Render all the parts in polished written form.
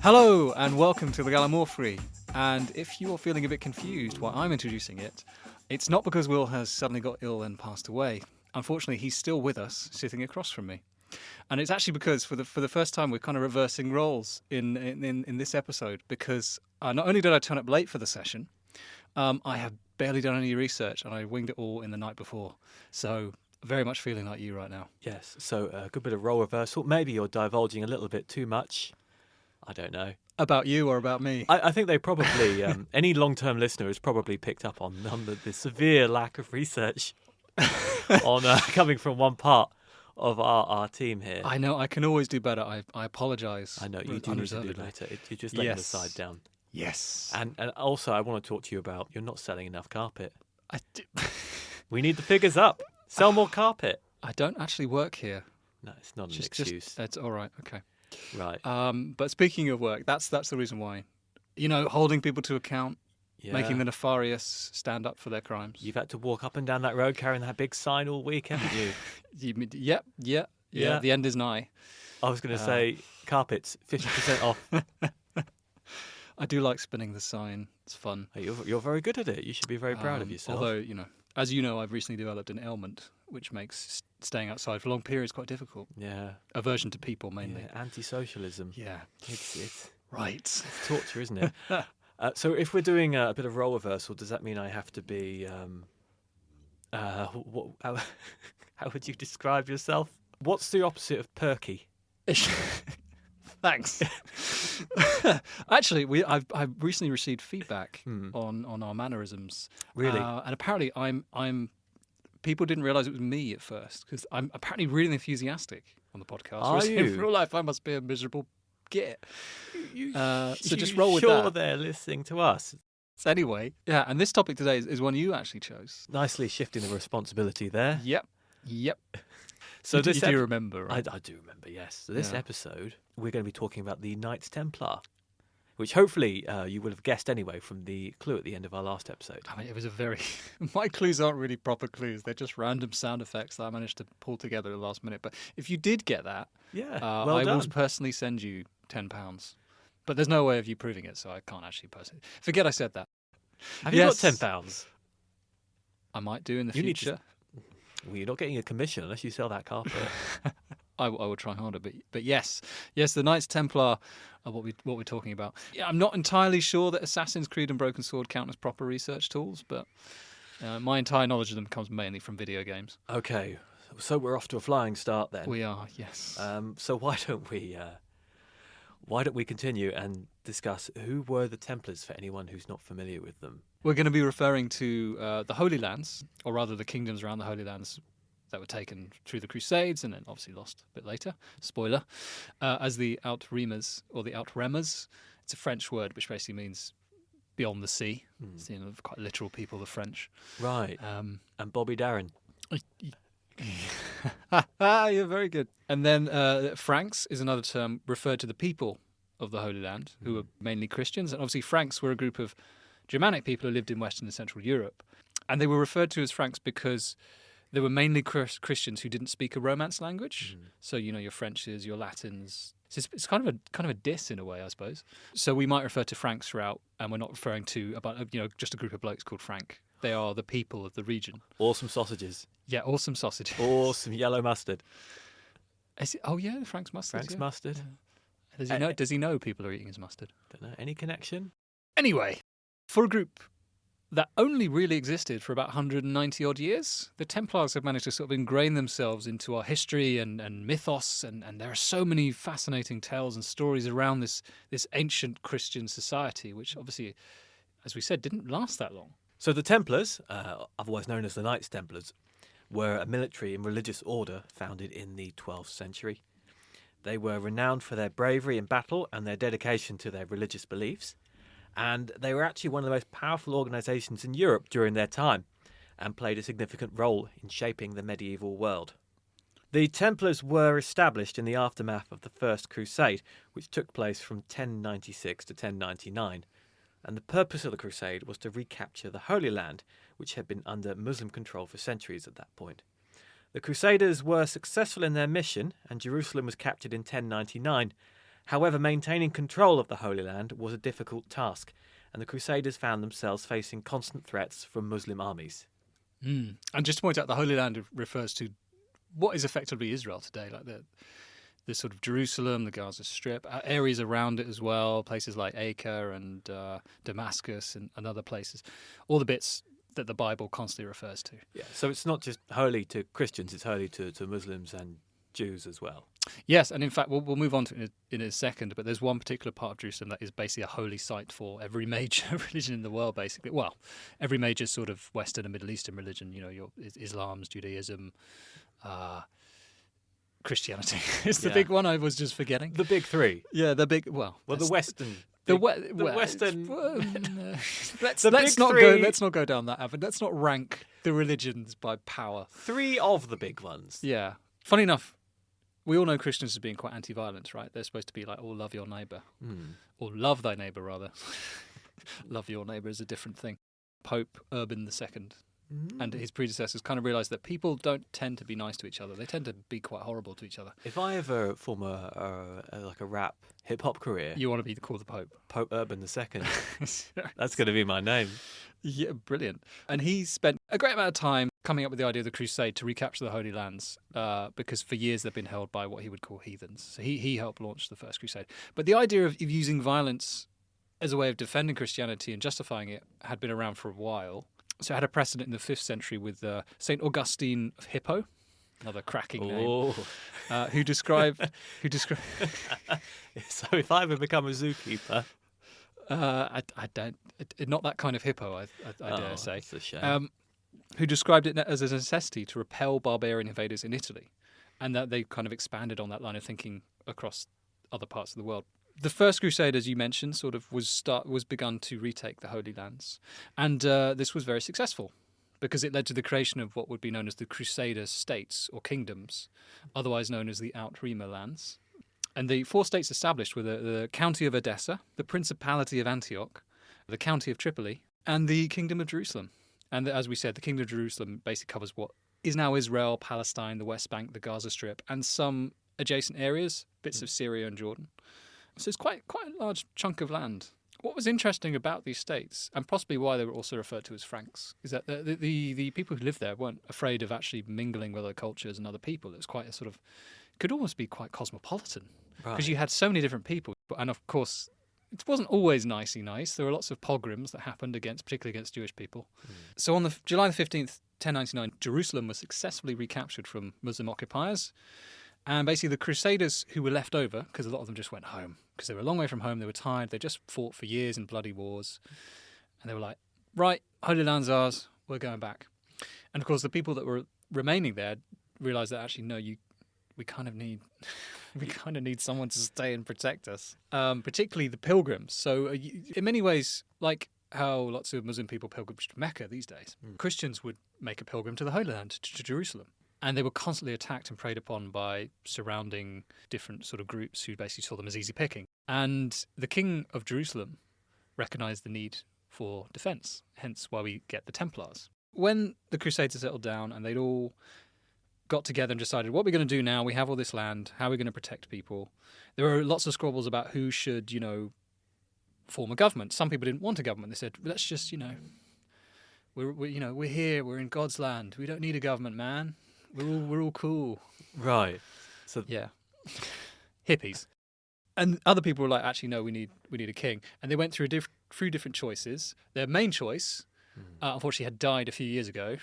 Hello and welcome to the Gallimaufry. And if you are feeling a bit confused while I'm introducing it, it's not because Will has suddenly got ill and passed away. Unfortunately, he's still with us, sitting across from me. And it's actually because for the first time we're kind of reversing roles in this episode, because not only did I turn up late for the session, I have barely done any research and I winged it all in the night before. So very much feeling like you right now. Yes, so a good bit of role reversal. Maybe you're divulging a little bit too much. I don't know. About you or about me? I think they probably, any long-term listener has probably picked up on the severe lack of research on coming from one part of our team here. I know, I can always do better. I apologise. I know, you do need to do better. You're just letting the side down. Yes. And also, I want to talk to you about you're not selling enough carpet. I do. We need the figures up. Sell more carpet. I don't actually work here. No, it's not an excuse. That's all right. Okay. Right. But speaking of work, that's the reason why. You know, holding people to account, making the nefarious stand up for their crimes. You've had to walk up and down that road carrying that big sign all week, haven't you? Yep. The end is nigh. I was going to say carpets, 50% off. I do like spinning the sign. It's fun. Hey, you're very good at it. You should be very proud of yourself. Although, as you know, I've recently developed an ailment which makes staying outside for long periods quite difficult. Yeah. Aversion to people, mainly. Yeah, anti-socialism. Yeah. It's right. It's torture, isn't it? So if we're doing a bit of role reversal, does that mean I have to be... how would you describe yourself? What's the opposite of perky? Thanks. Actually, I've recently received feedback on our mannerisms. Really? And apparently, I'm. People didn't realise it was me at first because I'm apparently really enthusiastic on the podcast. Are you? In real life, I must be a miserable git. So just You roll with sure that. they're listening to us? So anyway, yeah. And this topic today is one you actually chose. Nicely shifting the responsibility there. Yep. So you do remember, right? I do remember, yes. So this episode, we're going to be talking about the Knights Templar, which hopefully you would have guessed anyway from the clue at the end of our last episode. I mean, it was a very... My clues aren't really proper clues. They're just random sound effects that I managed to pull together at the last minute. But if you did get that, well I done. will personally send you £10. But there's no way of you proving it, so I can't actually personally... Forget I said that. Have you got £10? I might do in the future. Well, you're not getting a commission unless you sell that carpet. I will try harder, but yes, the Knights Templar are what we're talking about. Yeah, I'm not entirely sure that Assassin's Creed and Broken Sword count as proper research tools, but my entire knowledge of them comes mainly from video games. Okay, so we're off to a flying start then. We are, yes. So why don't we continue and discuss who were the Templars for anyone who's not familiar with them? We're going to be referring to the Holy Lands, or rather the kingdoms around the Holy Lands that were taken through the Crusades and then obviously lost a bit later. Spoiler. As the Outremas or the Outremas. It's a French word which basically means beyond the sea. It's quite literal people, the French. Right. And Bobby Darin. You're very good. And then Franks is another term referred to the people of the Holy Land, who were mainly Christians. And obviously Franks were a group of Germanic people who lived in Western and Central Europe. And they were referred to as Franks because they were mainly Christians who didn't speak a Romance language. So, your Frenches, your Latins. It's kind of a diss in a way, I suppose. So we might refer to Franks throughout, and we're not referring to just a group of blokes called Frank. They are the people of the region. Awesome sausages. Yeah, awesome sausages. Awesome yellow mustard. Frank's mustard. Frank's mustard. Yeah. Does he know people are eating his mustard? Don't know. Any connection? Anyway, for a group that only really existed for about 190 odd years, the Templars have managed to sort of ingrain themselves into our history and mythos, and there are so many fascinating tales and stories around this ancient Christian society, which obviously, as we said, didn't last that long. So the Templars, otherwise known as the Knights Templars, were a military and religious order founded in the 12th century. They were renowned for their bravery in battle and their dedication to their religious beliefs. And they were actually one of the most powerful organisations in Europe during their time and played a significant role in shaping the medieval world. The Templars were established in the aftermath of the First Crusade, which took place from 1096 to 1099. And the purpose of the crusade was to recapture the Holy Land, which had been under Muslim control for centuries at that point. The Crusaders were successful in their mission, and Jerusalem was captured in 1099. However, maintaining control of the Holy Land was a difficult task, and the Crusaders found themselves facing constant threats from Muslim armies. And just to point out, the Holy Land refers to what is effectively Israel today, like the sort of Jerusalem, the Gaza Strip, areas around it as well, places like Acre and Damascus and other places, all the bits that the Bible constantly refers to. Yeah, so it's not just holy to Christians, it's holy to Muslims and Jews as well. Yes, and in fact, we'll move on to it in a second, but there's one particular part of Jerusalem that is basically a holy site for every major religion in the world, basically. Well, every major sort of Western and Middle Eastern religion, your Islam's, Judaism, Christianity is the big one I was just forgetting. The big three. Yeah, the big, well, the Western... Western. Let's not go down that avenue. Let's not rank the religions by power. Three of the big ones. Yeah. Funny enough, we all know Christians as being quite anti-violence, right? They're supposed to be like, "Oh, love your neighbour," or "Love thy neighbour," rather. Love your neighbour is a different thing. Pope Urban II and his predecessors kind of realised that people don't tend to be nice to each other. They tend to be quite horrible to each other. If I ever form a rap hip hop career, you want to be called the Pope. Pope Urban II. That's going to be my name. Yeah, brilliant. And he spent a great amount of time coming up with the idea of the crusade to recapture the Holy Lands, because for years they've been held by what he would call heathens. So he helped launch the first crusade. But the idea of using violence as a way of defending Christianity and justifying it had been around for a while. So it had a precedent in the 5th century with St. Augustine of Hippo, another cracking name, who described... So if I ever become a zookeeper... I don't... Not that kind of hippo, I dare say. That's a shame. Who described it as a necessity to repel barbarian invaders in Italy, and that they kind of expanded on that line of thinking across other parts of the world. The First Crusade, as you mentioned, sort of was begun to retake the Holy Lands, and this was very successful because it led to the creation of what would be known as the Crusader states or kingdoms, otherwise known as the Outrima lands. And the 4 states established were the County of Edessa, the Principality of Antioch, the County of Tripoli, and the Kingdom of Jerusalem. And as we said, the Kingdom of Jerusalem basically covers what is now Israel, Palestine, the West Bank, the Gaza Strip, and some adjacent areas, bits of Syria and Jordan. So it's quite a large chunk of land. What was interesting about these states, and possibly why they were also referred to as Franks, is that the people who lived there weren't afraid of actually mingling with other cultures and other people. It was quite a sort of, could almost be quite cosmopolitan, because you had so many different people. And of course, it wasn't always nicey nice. There were lots of pogroms that happened particularly against Jewish people. So on July the 15th, 1099, Jerusalem was successfully recaptured from Muslim occupiers. And basically the Crusaders who were left over, because a lot of them just went home, because they were a long way from home, they were tired, they just fought for years in bloody wars. And they were like, right, Holy Land's ours, we're going back. And of course the people that were remaining there realised that actually, no, we kind of need someone to stay and protect us, particularly the pilgrims. So in many ways, like how lots of Muslim people pilgrimage to Mecca these days, Christians would make a pilgrim to the Holy Land, to Jerusalem. And they were constantly attacked and preyed upon by surrounding different sort of groups who basically saw them as easy picking. And the king of Jerusalem recognised the need for defence, hence why we get the Templars. When the Crusaders settled down and they'd all got together and decided, what we're going to do now, we have all this land, how are we going to protect people? There were lots of squabbles about who should, form a government. Some people didn't want a government. They said, let's just, we're here, we're in God's land. We don't need a government, man. We're all cool. Right. So yeah. Hippies. And other people were like, actually, no, we need a king. And they went through different choices. Their main choice, unfortunately, had died a few years ago.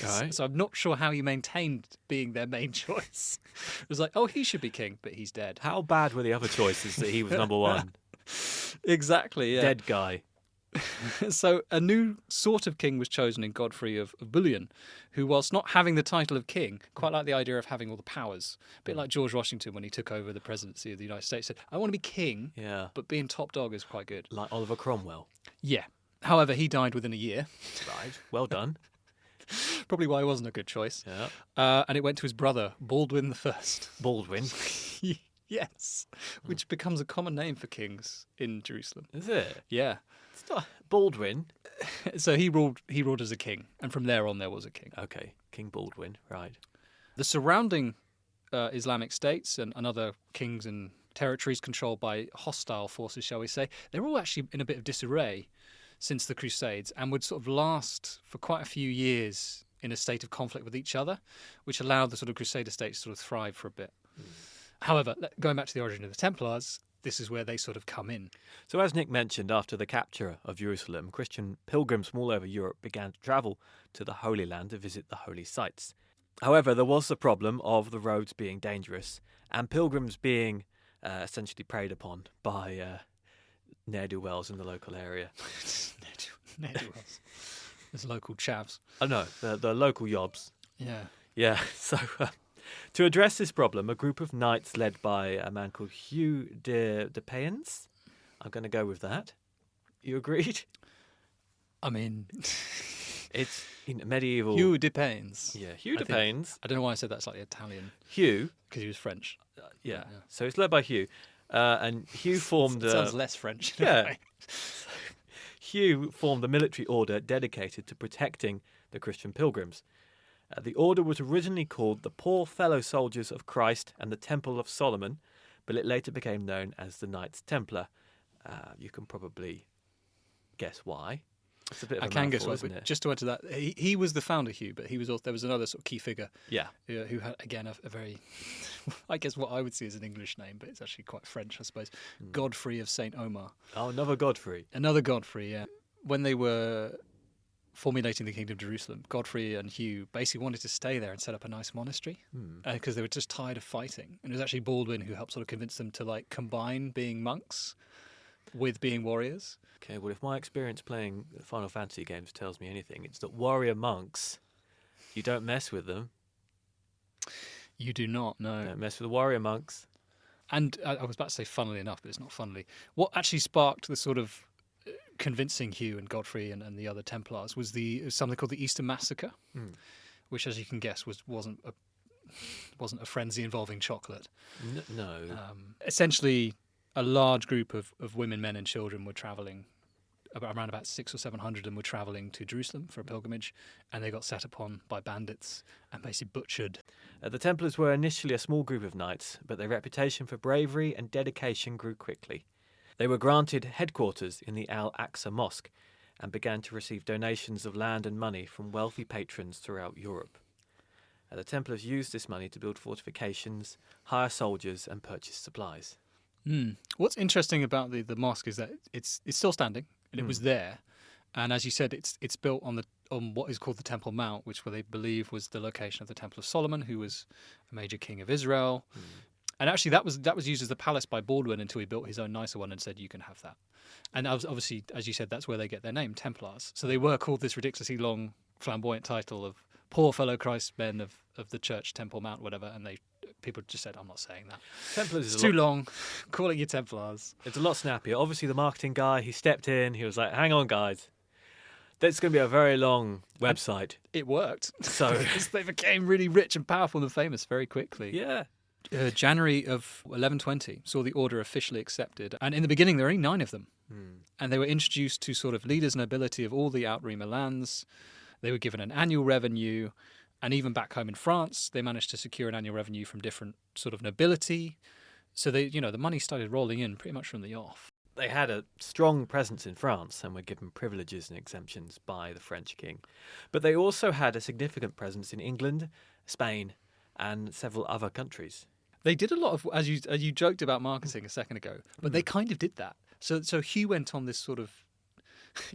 Right. So I'm not sure how he maintained being their main choice. It was like, oh, he should be king, but he's dead. How bad were the other choices that he was number one? Exactly, yeah. Dead guy. So a new sort of king was chosen in Godfrey of Bouillon, who, whilst not having the title of king, quite liked the idea of having all the powers. A bit like George Washington when he took over the presidency of the United States. Said, I want to be king, but being top dog is quite good. Like Oliver Cromwell. Yeah. However, he died within a year. Right. Well done. Probably why he wasn't a good choice. Yeah. And it went to his brother, Baldwin I. Baldwin? Yes. Which becomes a common name for kings in Jerusalem. Is it? Yeah. It's not Baldwin. So he ruled as a king, and from there on there was a king. Okay, King Baldwin, right. The surrounding Islamic states and other kings and territories controlled by hostile forces, shall we say. They're all actually in a bit of disarray since the Crusades and would sort of last for quite a few years in a state of conflict with each other, which allowed the sort of Crusader states to sort of thrive for a bit. However, going back to the origin of the Templars, this is where they sort of come in. So as Nick mentioned, after the capture of Jerusalem, Christian pilgrims from all over Europe began to travel to the Holy Land to visit the holy sites. However, there was the problem of the roads being dangerous and pilgrims being essentially preyed upon by ne'er-do-wells in the local area. Ne'er-do-wells. There's local chavs. Oh no, the local yobs. Yeah. Yeah, so to address this problem, a group of knights led by a man called Hugh de Payens. I'm going to go with that. You agreed? I mean... It's medieval... Hugh de Payens. Yeah, Hugh de Payens. I don't know why I said that slightly Italian. Hugh. Because he was French. Yeah, so it's led by Hugh. And Hugh formed... It sounds less French. Yeah. Hugh formed a military order dedicated to protecting the Christian pilgrims. The order was originally called the Poor Fellow Soldiers of Christ and the Temple of Solomon, but it later became known as the Knights Templar. You can probably guess why. It's a bit of a mouthful, isn't it? Just to add to that, he was the founder, Hugh, but there was another sort of key figure. Yeah. Who had, again, a very, I guess what I would see as an English name, but it's actually quite French, I suppose. Godfrey of St. Omer. Oh, another Godfrey. Another Godfrey, yeah. When they were formulating the Kingdom of Jerusalem, Godfrey and Hugh basically wanted to stay there and set up a nice monastery because they were just tired of fighting. And it was actually Baldwin who helped sort of convince them to like combine being monks with being warriors. Okay, well, if my experience playing Final Fantasy games tells me anything, it's that warrior monks, you don't mess with them. You do not, no. Don't mess with the warrior monks. And I was about to say funnily enough, but it's not funnily. What actually sparked the sort of convincing Hugh and Godfrey and the other Templars was something called the Easter Massacre, which, as you can guess, wasn't a frenzy involving chocolate. No. Essentially, a large group of women, men, and children were travelling. Around about 600 or 700 of them were travelling to Jerusalem for a pilgrimage, and they got set upon by bandits and basically butchered. The Templars were initially a small group of knights, but their reputation for bravery and dedication grew quickly. They were granted headquarters in the Al-Aqsa Mosque and began to receive donations of land and money from wealthy patrons throughout Europe. The Templars used this money to build fortifications, hire soldiers, and purchase supplies. What's interesting about the mosque is that it's still standing, and it was there. And as you said, it's built on what is called the Temple Mount, which they believe was the location of the Temple of Solomon, who was a major king of Israel. And actually, that was used as the palace by Baldwin until he built his own nicer one and said, "You can have that." And obviously, as you said, that's where they get their name, Templars. So they were called this ridiculously long, flamboyant title of "Poor Fellow Christ Men of the Church Temple Mount," whatever. And people just said, "I'm not saying that. Templars it's too long. Call it your Templars." It's a lot snappier. Obviously, the marketing guy, he stepped in. He was like, "Hang on, guys. That's going to be a very long website." It worked. So they became really rich and powerful and famous very quickly. Yeah. January of 1120 saw the order officially accepted. And in the beginning, there were only 9 of them. And they were introduced to sort of leaders and nobility of all the Outremer lands. They were given an annual revenue. And even back home in France, they managed to secure an annual revenue from different sort of nobility. So the money started rolling in pretty much from the off. They had a strong presence in France and were given privileges and exemptions by the French king. But they also had a significant presence in England, Spain, and several other countries. They did a lot of, as you joked about marketing a second ago, but they kind of did that. So Hugh went on this sort of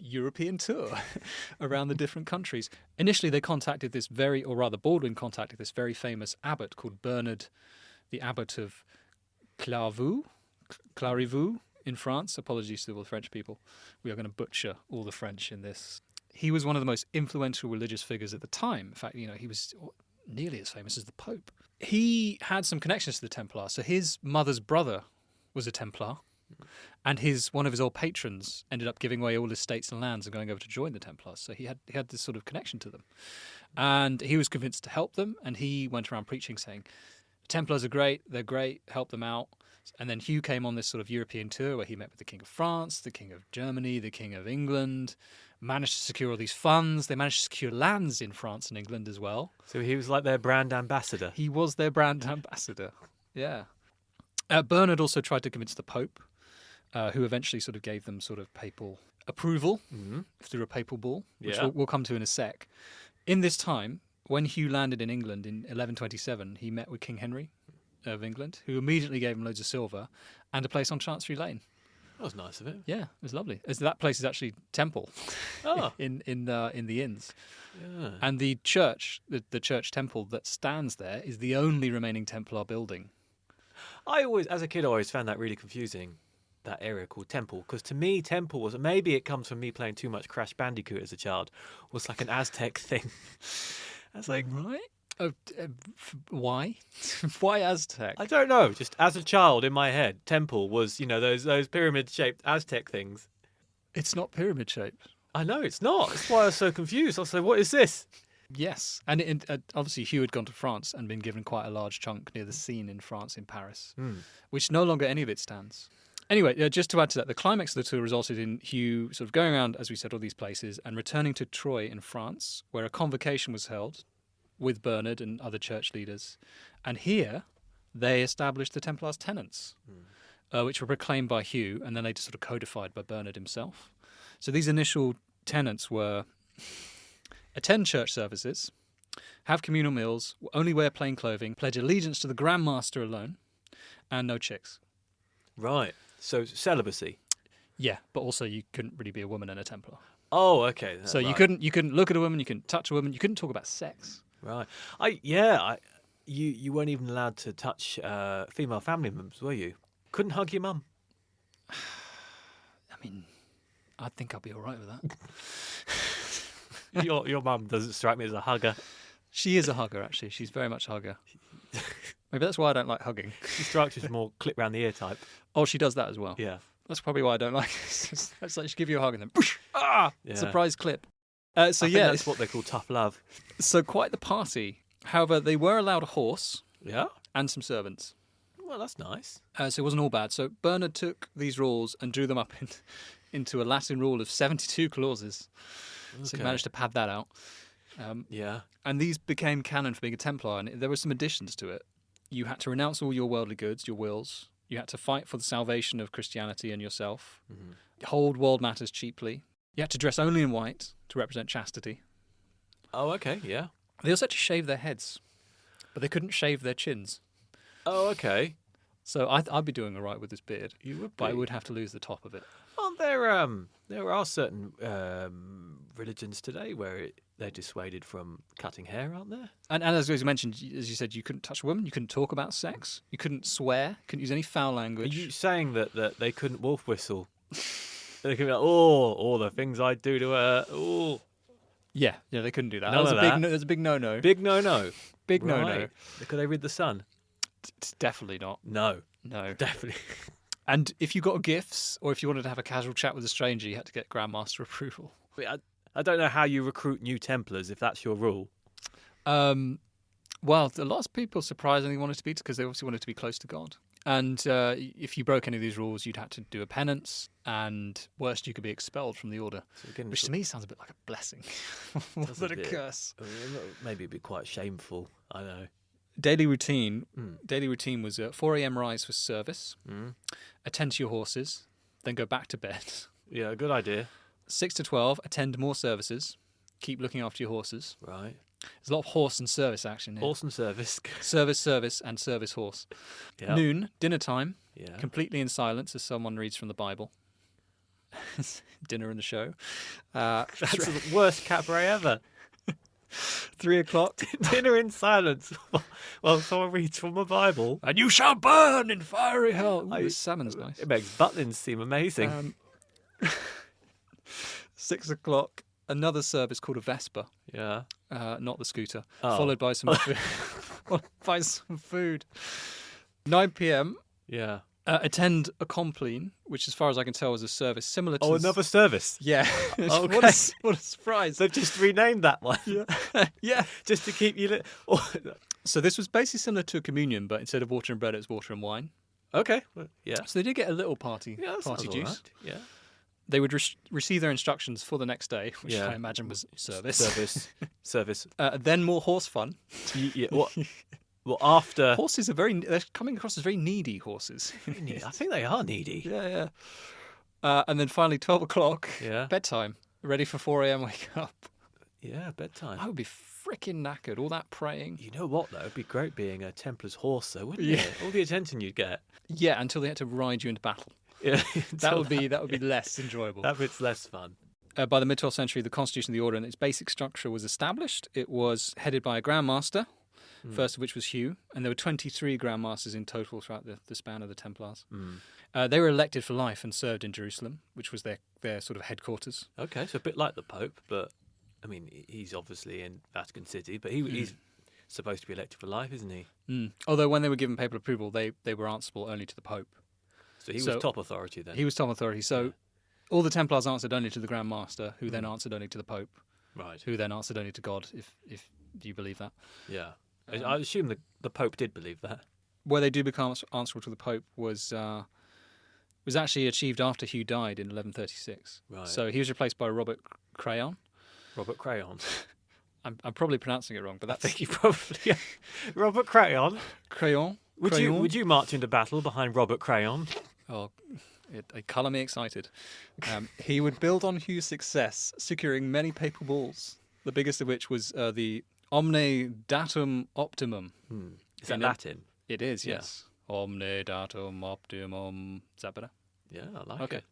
European tour around the different countries. Initially, Baldwin contacted this very famous abbot called Bernard, the abbot of Clairvaux in France. Apologies to all the French people. We are going to butcher all the French in this. He was one of the most influential religious figures at the time. In fact, he was nearly as famous as the Pope. He had some connections to the Templars. So his mother's brother was a Templar, and one of his old patrons ended up giving away all his estates and lands and going over to join the Templars. So he had this sort of connection to them. And he was convinced to help them, and he went around preaching, saying, "The Templars are great, they're great, help them out." And then Hugh came on this sort of European tour where he met with the King of France, the King of Germany, the King of England, managed to secure all these funds. They managed to secure lands in France and England as well. So he was like their brand ambassador. He was their brand ambassador, yeah. Bernard also tried to convince the Pope, who eventually sort of gave them sort of papal approval through a papal bull, which we'll come to in a sec. In this time, when Hugh landed in England in 1127, he met with King Henry of England, who immediately gave him loads of silver and a place on Chancery Lane. That was nice of it. Yeah, it was lovely. That place is actually temple Oh. in the inns. Yeah. And the church, the church temple that stands there is the only remaining Templar building. As a kid, I always found that really confusing, that area called Temple, because to me, Temple was, maybe it comes from me playing too much Crash Bandicoot as a child, was like an Aztec thing. I was like, Right? Why? Why Aztec? I don't know. Just as a child in my head, Temple was, those pyramid-shaped Aztec things. It's not pyramid shaped. I know it's not. That's why I was so confused. I was like, what is this? Yes, and obviously Hugh had gone to France and been given quite a large chunk near the Seine in France, in Paris, which no longer any of it stands. Anyway, just to add to that, the climax of the tour resulted in Hugh sort of going around, as we said, all these places and returning to Troyes in France, where a convocation was held with Bernard and other church leaders. And here they established the Templars' tenets, which were proclaimed by Hugh and then later sort of codified by Bernard himself. So these initial tenets were: attend church services, have communal meals, only wear plain clothing, pledge allegiance to the Grand Master alone, and no chicks. Right. So celibacy. Yeah, but also you couldn't really be a woman and a Templar. Oh, okay. So right. you couldn't look at a woman, you couldn't touch a woman, you couldn't talk about sex. Right. You weren't even allowed to touch female family members, were you? Couldn't hug your mum. I mean, I think I'll be all right with that. Your mum doesn't strike me as a hugger. She is a hugger, actually. She's very much a hugger. Maybe that's why I don't like hugging. She strikes you as more clip round the ear type. Oh, she does that as well. Yeah. That's probably why I don't like it. It's like she give you a hug and then Yeah. surprise clip. I think that's what they call tough love. So quite the party. However, they were allowed a horse Yeah. and some servants. Well, that's nice. So it wasn't all bad. So Bernard took these rules and drew them up into a Latin rule of 72 clauses. So he managed to pad that out. Yeah. And these became canon for being a Templar, and there were some additions to it. You had to renounce all your worldly goods, your wills. You had to fight for the salvation of Christianity and yourself. Hold world matters cheaply. You had to dress only in white to represent chastity. Oh, okay. Yeah. They also had to shave their heads, but they couldn't shave their chins. Oh, okay. So I'd be doing all right with this beard, You would, but I would have to lose the top of it. Well, there are certain religions today where they're dissuaded from cutting hair, aren't there? And as you mentioned, as you said, you couldn't touch a woman, you couldn't talk about sex, you couldn't swear, couldn't use any foul Are language. you saying that they couldn't wolf whistle? They could be like, oh, all the things I'd do to her. Oh, Yeah, they couldn't do that. None That was of a big that. That's a big no-no. big no-no. Big no-no. Right. Could they read the sun? It's definitely not. No, No. definitely. And if you got gifts, or if you wanted to have a casual chat with a stranger, you had to get Grandmaster approval. I don't know how you recruit new Templars if that's your rule. Well, a lot of people surprisingly wanted to be, because they obviously wanted to be close to God. And if you broke any of these rules, you'd have to do a penance, and worst, you could be expelled from the order, So again, which to me sounds a bit like a blessing more Does than a a bit. curse. Maybe it'd be quite shameful. I know. Daily routine was 4 a.m. rise for service, attend to your horses, then go back to bed. Yeah, good idea. 6 to 12, attend more services, keep looking after your horses. Right. There's a lot of horse and service action here. Horse and service. Service, and service horse. Yeah. Noon, dinner time, Yeah. completely in silence as someone reads from the Bible. Dinner and the show. That's the worst cabaret ever. 3 o'clock. Dinner in silence while someone reads from a Bible. And you shall burn in fiery hell. Ooh, this salmon's nice. It makes Butlins seem amazing. 6 o'clock, another service called a Vesper, Yeah. not the scooter, Oh. followed by some food. 9 p.m., Yeah. attend a compline, which as far as I can tell is a service similar to... Oh, another service. Yeah. Okay. What a surprise. They've just renamed that one. Yeah. Just to keep you lit. So this was basically similar to a communion, but instead of water and bread, it was water and wine. Okay. Well, yeah. So they did get a little party Yeah, that sounds juice. all right. Yeah. They would receive their instructions for the next day, which Yeah. I imagine was service. Service. Then more horse fun. Yeah. What? Well, after Horses are they're coming across as very needy horses. I think they are needy. Yeah. And then finally, 12 o'clock, Yeah. bedtime, ready for 4 a.m. wake up. Yeah, bedtime. I would be freaking knackered, all that praying. You know what, though? It'd be great being a Templar's horse, though, wouldn't Yeah. it? All the attention you'd get. Yeah, until they had to ride you into battle. Yeah, That would be less enjoyable. that bit's less fun. By the mid-12th century, the constitution of the order and its basic structure was established. It was headed by a Grand Master, first of which was Hugh, and there were 23 Grand Masters in total throughout the span of the Templars. They were elected for life and served in Jerusalem, which was their sort of headquarters. Okay, so a bit like the Pope, but I mean, he's obviously in Vatican City, but he's supposed to be elected for life, isn't he? Although when they were given papal approval, they were answerable only to the Pope. So he was top authority then. He was top authority. So all the Templars answered only to the Grand Master, who then answered only to the Pope, Right. who then answered only to God, if you believe that. Yeah. I assume the Pope did believe that. Where they do become answerable to the Pope was actually achieved after Hugh died in 1136. Right. So he was replaced by Robert Crayon. Robert Crayon. I'm probably pronouncing it wrong, but I that's think you probably... Robert Crayon. Crayon. Would you march into battle behind Robert Crayon? Oh, it colour me excited. He would build on Hugh's success, securing many papal bulls, the biggest of which was the Omne Datum Optimum. Is that Latin? It is, yes. Omne Datum Optimum. Is that better? Yeah, I like it.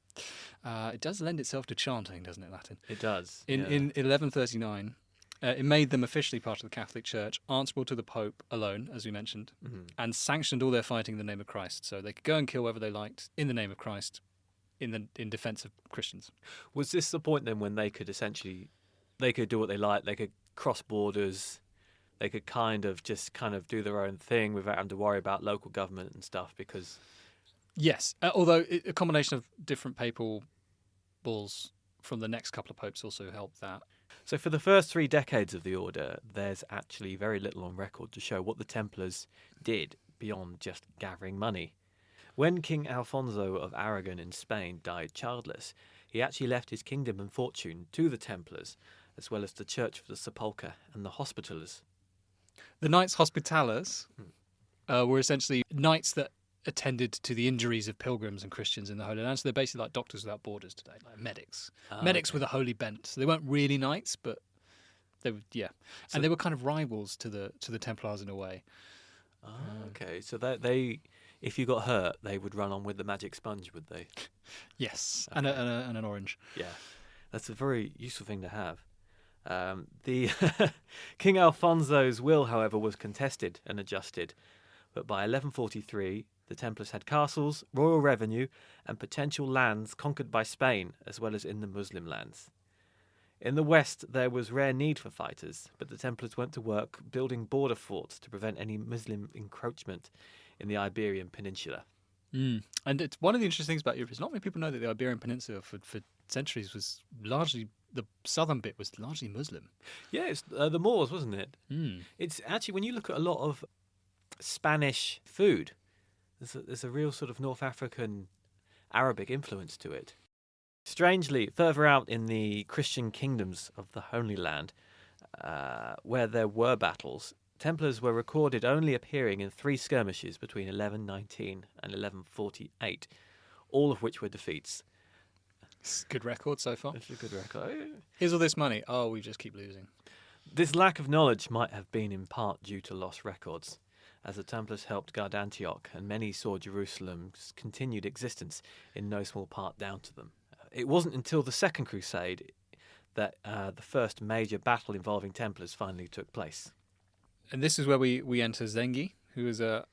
It does lend itself to chanting, doesn't it, Latin? It does. In 1139, it made them officially part of the Catholic Church, answerable to the Pope alone, as we mentioned, and sanctioned all their fighting in the name of Christ. So they could go and kill whoever they liked in the name of Christ, in defence of Christians. Was this the point then when they could do what they liked? They could cross borders. They could kind of do their own thing without having to worry about local government and stuff because... Yes, although a combination of different papal bulls from the next couple of popes also helped that. So for the first 3 decades of the order, there's actually very little on record to show what the Templars did beyond just gathering money. When King Alfonso of Aragon in Spain died childless, he actually left his kingdom and fortune to the Templars, as well as the Church of the Sepulchre and the Hospitallers. The Knights Hospitallers were essentially knights that attended to the injuries of pilgrims and Christians in the Holy Land. So they're basically like Doctors Without Borders today, like medics. Medics with a holy bent. So they weren't really knights, but they were, yeah. So, and they were kind of rivals to the Templars in a way. Okay, so they if you got hurt, they would run on with the magic sponge, would they? Yes, okay. and an orange. Yeah, that's a very useful thing to have. The King Alfonso's will, however, was contested and adjusted, but by 1143, the Templars had castles, royal revenue, and potential lands conquered by Spain, as well as in the Muslim lands. In the west, there was rare need for fighters, but the Templars went to work building border forts to prevent any Muslim encroachment in the Iberian Peninsula. And it's one of the interesting things about Europe is not many people know that the Iberian Peninsula for centuries was largely, the southern bit was largely Muslim. Yeah, it's the Moors, wasn't it? It's actually, when you look at a lot of Spanish food, there's a real sort of North African Arabic influence to it. Strangely, further out in the Christian kingdoms of the Holy Land, where there were battles, Templars were recorded only appearing in 3 skirmishes between 1119 and 1148, all of which were defeats. It's a good record so far. It's a good record. Here's all this money. Oh, we just keep losing. This lack of knowledge might have been in part due to lost records, as the Templars helped guard Antioch, and many saw Jerusalem's continued existence in no small part down to them. It wasn't until the Second Crusade that the first major battle involving Templars finally took place. And this is where we enter Zengi, who is a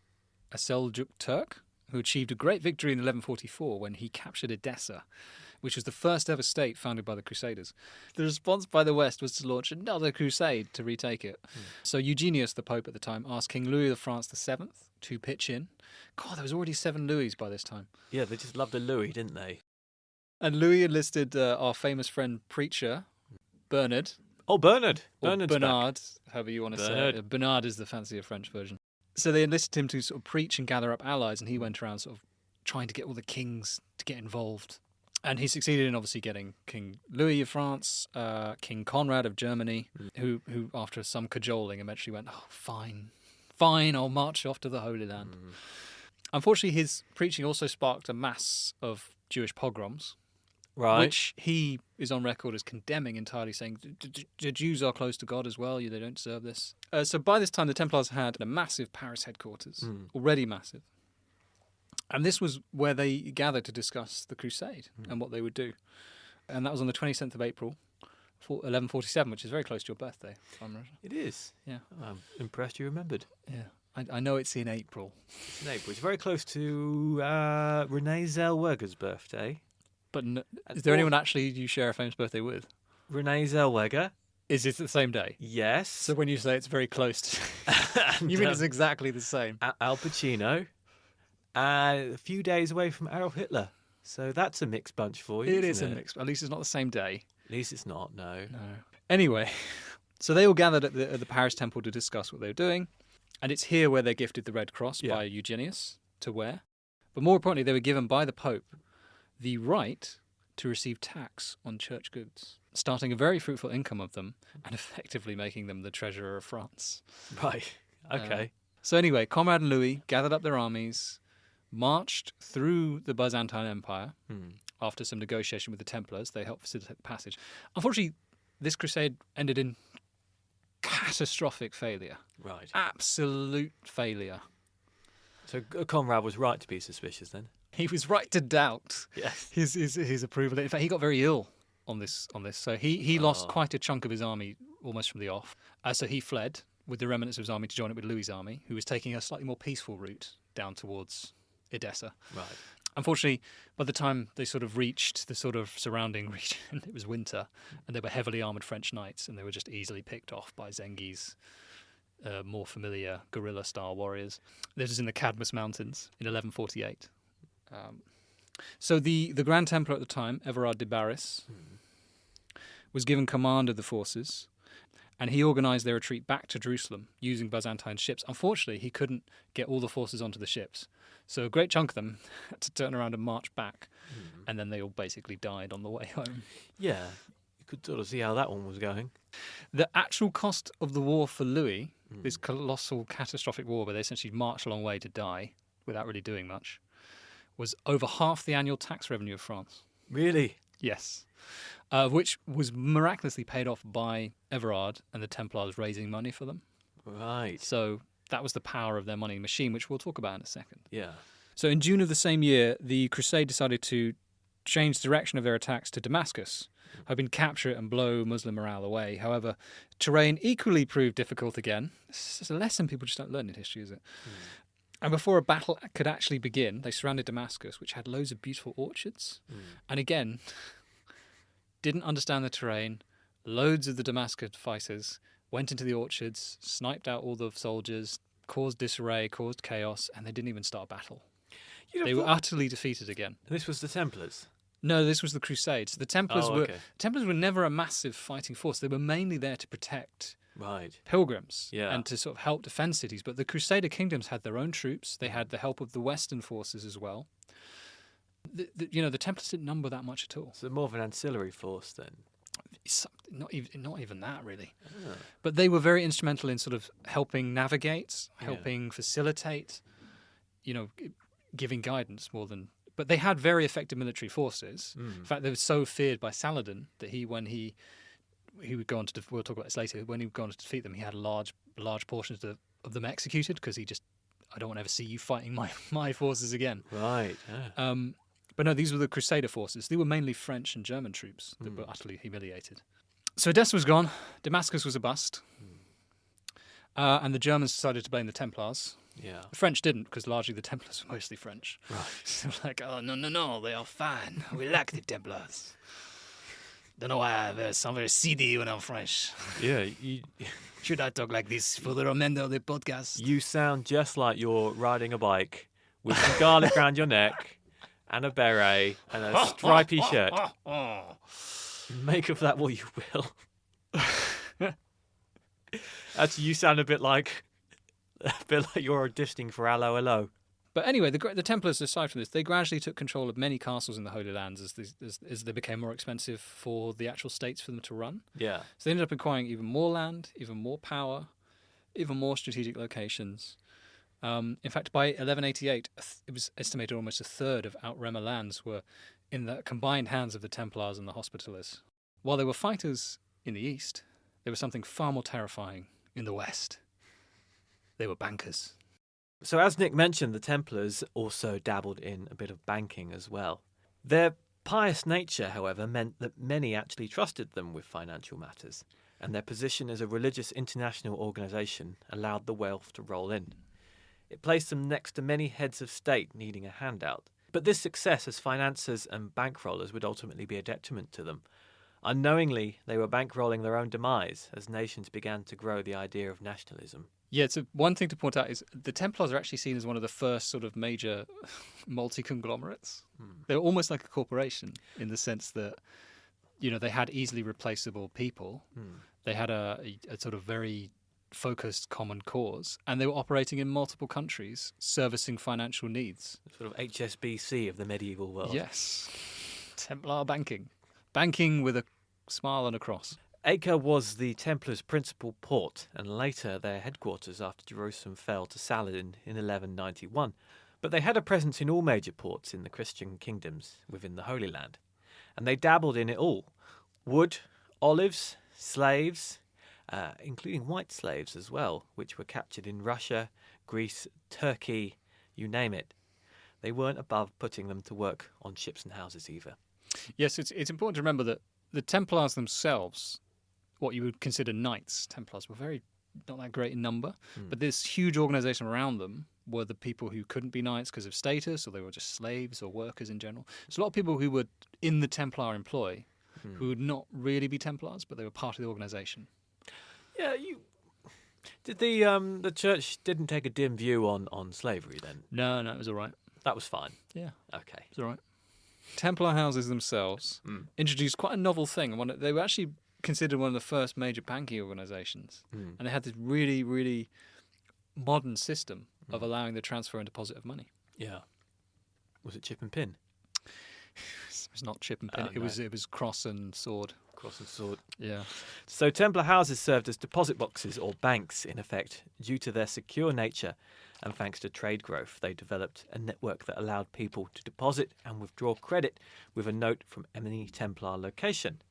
Seljuk Turk who achieved a great victory in 1144 when he captured Edessa, which was the first ever state founded by the Crusaders. The response by the West was to launch another crusade to retake it. So Eugenius, the Pope at the time, asked King Louis of France VII to pitch in. God, there was already 7 Louis by this time. Yeah, they just loved a Louis, didn't they? And Louis enlisted our famous friend preacher, Bernard. Oh, Bernard. Bernard, however you want to say it. Bernard is the fancier French version. So they enlisted him to sort of preach and gather up allies, and he went around sort of trying to get all the kings to get involved. And he succeeded in obviously getting King Louis of France, King Conrad of Germany, who after some cajoling eventually went, oh, fine, fine, I'll march off to the Holy Land. Unfortunately, his preaching also sparked a mass of Jewish pogroms, which he is on record as condemning entirely, saying the Jews are close to God as well, they don't deserve this. So by this time, the Templars had a massive Paris headquarters, already massive. And this was where they gathered to discuss the crusade and what they would do. And that was on the 27th of April, 1147, which is very close to your birthday. It is. Yeah. I'm impressed you remembered. Yeah. I know it's in April. It's in April. It's very close to Renee Zellweger's birthday. But is there anyone actually you share a famous birthday with? Renee Zellweger. Is it the same day? Yes. So when you say it's very close to... you mean it's exactly the same? Al Pacino. A few days away from Adolf Hitler. So that's a mixed bunch for you. It is a mixed... At least it's not the same day. At least it's not, no. Anyway, so they all gathered at the Paris Temple to discuss what they were doing. And it's here where they're gifted the Red Cross by Eugenius to wear. But more importantly, they were given by the Pope the right to receive tax on church goods, starting a very fruitful income of them and effectively making them the treasurer of France. Right, okay. So anyway, Conrad and Louis gathered up their armies, marched through the Byzantine Empire. After some negotiation with the Templars. They helped facilitate the passage. Unfortunately, this crusade ended in catastrophic failure. Right. Absolute failure. So Conrad was right to be suspicious then? He was right to doubt Yes. his approval. In fact, he got very ill on this. So he lost quite a chunk of his army almost from the off. So he fled with the remnants of his army to join up with Louis' army, who was taking a slightly more peaceful route down towards Edessa. Right. Unfortunately, by the time they sort of reached the sort of surrounding region, it was winter, and they were heavily armoured French knights, and they were just easily picked off by Zengi's more familiar guerrilla-style warriors. This was in the Cadmus Mountains in 1148. So the Grand Templar at the time, Everard de Barris, was given command of the forces, and he organised their retreat back to Jerusalem using Byzantine ships. Unfortunately, he couldn't get all the forces onto the ships. So a great chunk of them had to turn around and march back, and then they all basically died on the way home. Yeah, you could sort of see how that one was going. The actual cost of the war for Louis, this colossal, catastrophic war where they essentially marched a long way to die without really doing much, was over half the annual tax revenue of France. Really? Yes. Which was miraculously paid off by Everard and the Templars raising money for them. Right. So that was the power of their money machine, which we'll talk about in a second. Yeah. So in June of the same year, the Crusade decided to change the direction of their attacks to Damascus, hoping to capture it and blow Muslim morale away. However, terrain equally proved difficult again. This is a lesson people just don't learn in history, is it? And before a battle could actually begin, they surrounded Damascus, which had loads of beautiful orchards. And again, didn't understand the terrain. Loads of the Damascus fighters went into the orchards, sniped out all the soldiers, caused disarray, caused chaos, and they didn't even start a battle. They were utterly defeated again. This was the Templars? No, this was the Crusades. The Templars were never a massive fighting force. They were mainly there to protect pilgrims and to sort of help defend cities. But the Crusader kingdoms had their own troops. They had the help of the Western forces as well. The Templars didn't number that much at all. So more of an ancillary force then? Not even that really. But they were very instrumental in sort of helping navigate, helping facilitate, giving guidance more than. But they had very effective military forces. In fact, they were so feared by Saladin that when he would go on to we'll talk about this later. When he would go on to defeat them, he had large portions of them executed because he just I don't want to ever see you fighting my forces again. Right. Yeah. But no, these were the Crusader forces. They were mainly French and German troops that were utterly humiliated. So Edessa was gone. Damascus was a bust. And the Germans decided to blame the Templars. Yeah. The French didn't, because largely the Templars were mostly French. Right. So like, oh, no, they are fine. We like the Templars. Don't know why I sound very seedy when I'm French. Yeah. Should I talk like this for the remainder of the podcast? You sound just like you're riding a bike with some garlic around your neck and a beret and a stripy shirt. Make of that what you will. Actually, you sound a bit like you're auditioning for Hello Hello. But anyway, the Templars, aside from this, they gradually took control of many castles in the Holy Lands as they became more expensive for the actual states for them to run. Yeah. So they ended up acquiring even more land, even more power, even more strategic locations. In fact, by 1188, it was estimated almost a third of Outremer lands were in the combined hands of the Templars and the Hospitallers. While they were fighters in the east, there was something far more terrifying in the west. They were bankers. So as Nick mentioned, the Templars also dabbled in a bit of banking as well. Their pious nature, however, meant that many actually trusted them with financial matters, and their position as a religious international organisation allowed the wealth to roll in. It placed them next to many heads of state needing a handout. But this success as financiers and bankrollers would ultimately be a detriment to them. Unknowingly, they were bankrolling their own demise as nations began to grow the idea of nationalism. Yeah, so one thing to point out is the Templars are actually seen as one of the first sort of major multi-conglomerates. They were almost like a corporation in the sense that, they had easily replaceable people. They had a sort of very focused common cause, and they were operating in multiple countries, servicing financial needs. Sort of HSBC of the medieval world. Yes. Templar banking. Banking with a smile and a cross. Acre was the Templars' principal port and later their headquarters after Jerusalem fell to Saladin in 1191. But they had a presence in all major ports in the Christian kingdoms within the Holy Land. And they dabbled in it all. Wood, olives, slaves, including white slaves as well, which were captured in Russia, Greece, Turkey, you name it. They weren't above putting them to work on ships and houses either. Yes, it's important to remember that the Templars themselves, what you would consider Knights Templars, were not that great in number, but this huge organisation around them were the people who couldn't be knights because of status, or they were just slaves or workers in general. So a lot of people who were in the Templar employ who would not really be Templars, but they were part of the organisation. Yeah, did the church didn't take a dim view on slavery then? No, it was all right. That was fine. Yeah, okay, it was all right. Templar houses themselves introduced quite a novel thing. They were actually considered one of the first major banking organisations, and they had this really, really modern system of allowing the transfer and deposit of money. Yeah, was it chip and pin? It was not chip and pin. No. It was cross and sword. Cross and sword. Yeah. So Templar houses served as deposit boxes or banks, in effect, due to their secure nature, and thanks to trade growth, they developed a network that allowed people to deposit and withdraw credit with a note from any Templar location.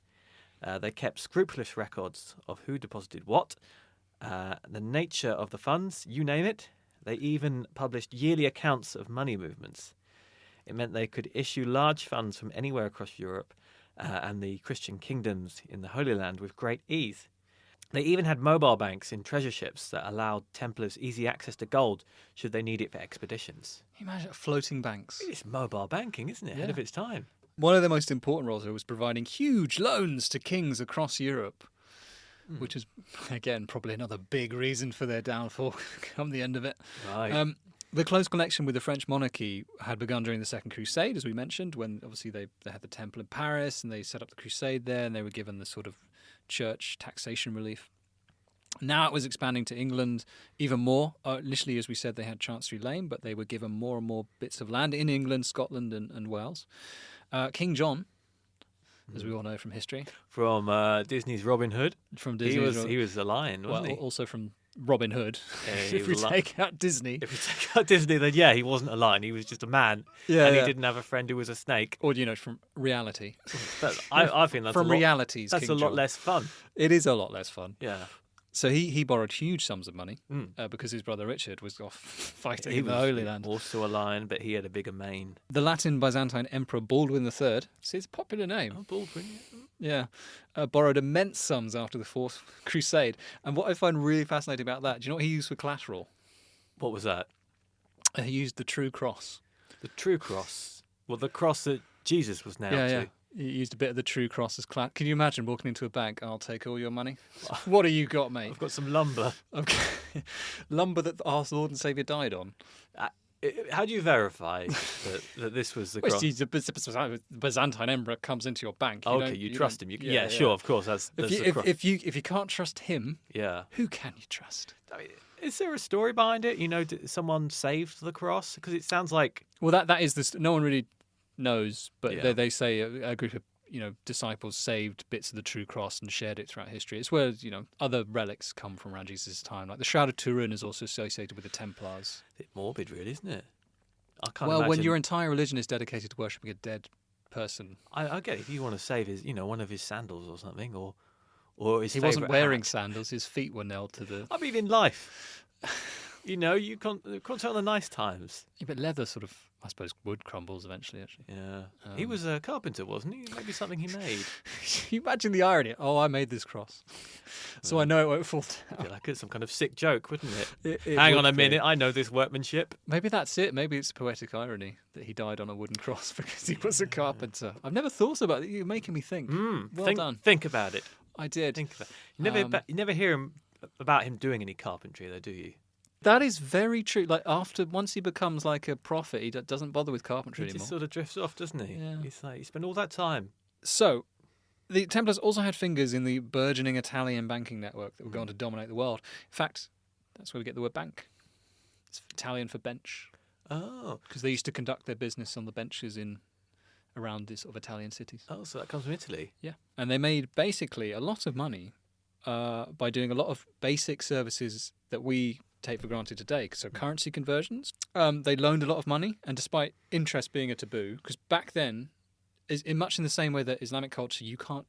They kept scrupulous records of who deposited what, the nature of the funds, you name it. They even published yearly accounts of money movements. It meant they could issue large funds from anywhere across Europe and the Christian kingdoms in the Holy Land with great ease. They even had mobile banks in treasure ships that allowed Templars easy access to gold should they need it for expeditions. Can you imagine floating banks? It's mobile banking, isn't it? Yeah. Ahead of its time. One of the most important roles was providing huge loans to kings across Europe, which is, again, probably another big reason for their downfall come the end of it. Right. The close connection with the French monarchy had begun during the Second Crusade, as we mentioned, when obviously they had the temple in Paris and they set up the crusade there and they were given the sort of church taxation relief. Now it was expanding to England even more. Initially, as we said, they had Chancery Lane, but they were given more and more bits of land in England, Scotland and Wales. King John, as we all know from history. From Disney's Robin Hood. From Disney. He was a lion, wasn't he? Also from Robin Hood. Yeah, if we take out Disney. If we take out Disney, then yeah, he wasn't a lion. He was just a man. Yeah, and yeah. he didn't have a friend who was a snake. Or, from reality. I think that's from a lot, realities. That's King a lot John. less fun. It is a lot less fun. Yeah. So he borrowed huge sums of money because his brother Richard was off fighting in the Holy Land. Also a lion, but he had a bigger mane. The Latin Byzantine Emperor Baldwin III, it's his popular name. Oh, Baldwin. Yeah. Borrowed immense sums after the Fourth Crusade. And what I find really fascinating about that, do you know what he used for collateral? What was that? He used the true cross. The true cross. Well, the cross that Jesus was nailed to. Yeah. He used a bit of the true cross as collateral. Can you imagine walking into a bank? I'll take all your money. What have you got, mate? I've got some lumber. Okay. Lumber that our Lord and Saviour died on. How do you verify that this was the cross? The Byzantine Emperor comes into your bank. You trust him. Yeah, sure, of course. That's the cross. If you can't trust him, yeah, who can you trust? I mean, is there a story behind it? Did someone saved the cross? Because it sounds like that is no one really knows, but Yeah. they say a group of disciples saved bits of the true cross and shared it throughout history. It's where, other relics come from around Jesus' time. Like the Shroud of Turin is also associated with the Templars. A bit morbid, really, isn't it? I can't Well, imagine... when your entire religion is dedicated to worshipping a dead person. I get it. If you want to save his, one of his sandals or something, or his He wasn't favourite wearing hat. sandals. His feet were nailed to the... I mean, in life, you concentrate on the nice times. Yeah, but leather sort of, I suppose, wood crumbles eventually, actually. Yeah. He was a carpenter, wasn't he? Maybe something he made. You imagine the irony. Oh, I made this cross. So I know it won't fall down. Like it's some kind of sick joke, wouldn't it? It Hang would on a be. minute, I know this workmanship. Maybe that's it. Maybe it's poetic irony that he died on a wooden cross because he was a carpenter. I've never thought about it. You're making me think. Well done. Think about it. I did. Think about it. You never hear about him doing any carpentry, though, do you? That is very true. Like once he becomes like a prophet, he doesn't bother with carpentry He anymore. just sort of drifts off, doesn't he? Yeah. He's like, he spent all that time. So, the Templars also had fingers in the burgeoning Italian banking network that would go on to dominate the world. In fact, that's where we get the word bank. It's Italian for bench. Oh. Because they used to conduct their business on the benches around these sort of Italian cities. Oh, so that comes from Italy. Yeah. And they made basically a lot of money by doing a lot of basic services that we take for granted today. So currency conversions, they loaned a lot of money, and despite interest being a taboo, because back then, much in the same way that Islamic culture, you can't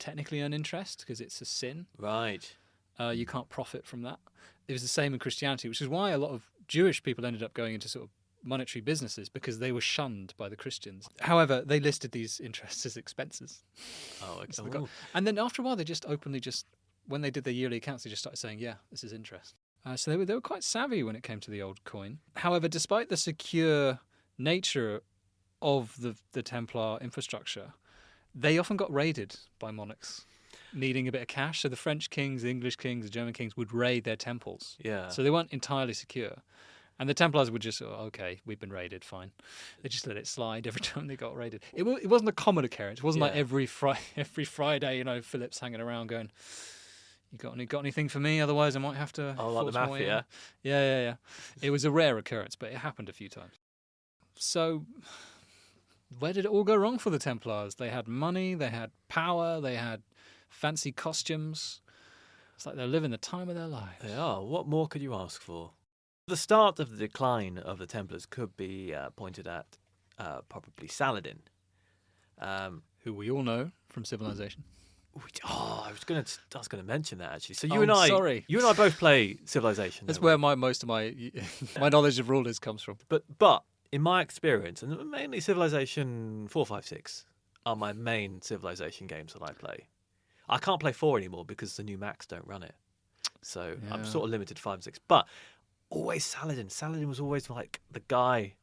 technically earn interest because it's a sin. Right. You can't profit from that. It was the same in Christianity, which is why a lot of Jewish people ended up going into sort of monetary businesses because they were shunned by the Christians. However, they listed these interests as expenses. Oh, okay. So and then after a while, they just openly when they did their yearly accounts, they just started saying, yeah, this is interest. So they were quite savvy when it came to the old coin. However, despite the secure nature of the Templar infrastructure, they often got raided by monarchs needing a bit of cash. So the French kings, the English kings, the German kings would raid their temples. Yeah. So they weren't entirely secure. And the Templars would just, okay, we've been raided, fine. They just let it slide every time they got raided. It wasn't a common occurrence. It wasn't like every Friday, Philip's hanging around going, you got anything for me? Otherwise, I might have to. Oh, like the force my way in." mafia. Yeah. It was a rare occurrence, but it happened a few times. So, where did it all go wrong for the Templars? They had money, they had power, they had fancy costumes. It's like they're living the time of their lives. They are. What more could you ask for? The start of the decline of the Templars could be pointed at probably Saladin. Who we all know from Civilization. I was going to mention that actually. So you and I both play Civilization. That's where most of my knowledge of rulers comes from. But in my experience, and mainly Civilization 4, 5, 6 are my main Civilization games that I play. I can't play 4 anymore because the new Macs don't run it. So I'm sort of limited to 5 and 6. But always Saladin. Saladin was always like the guy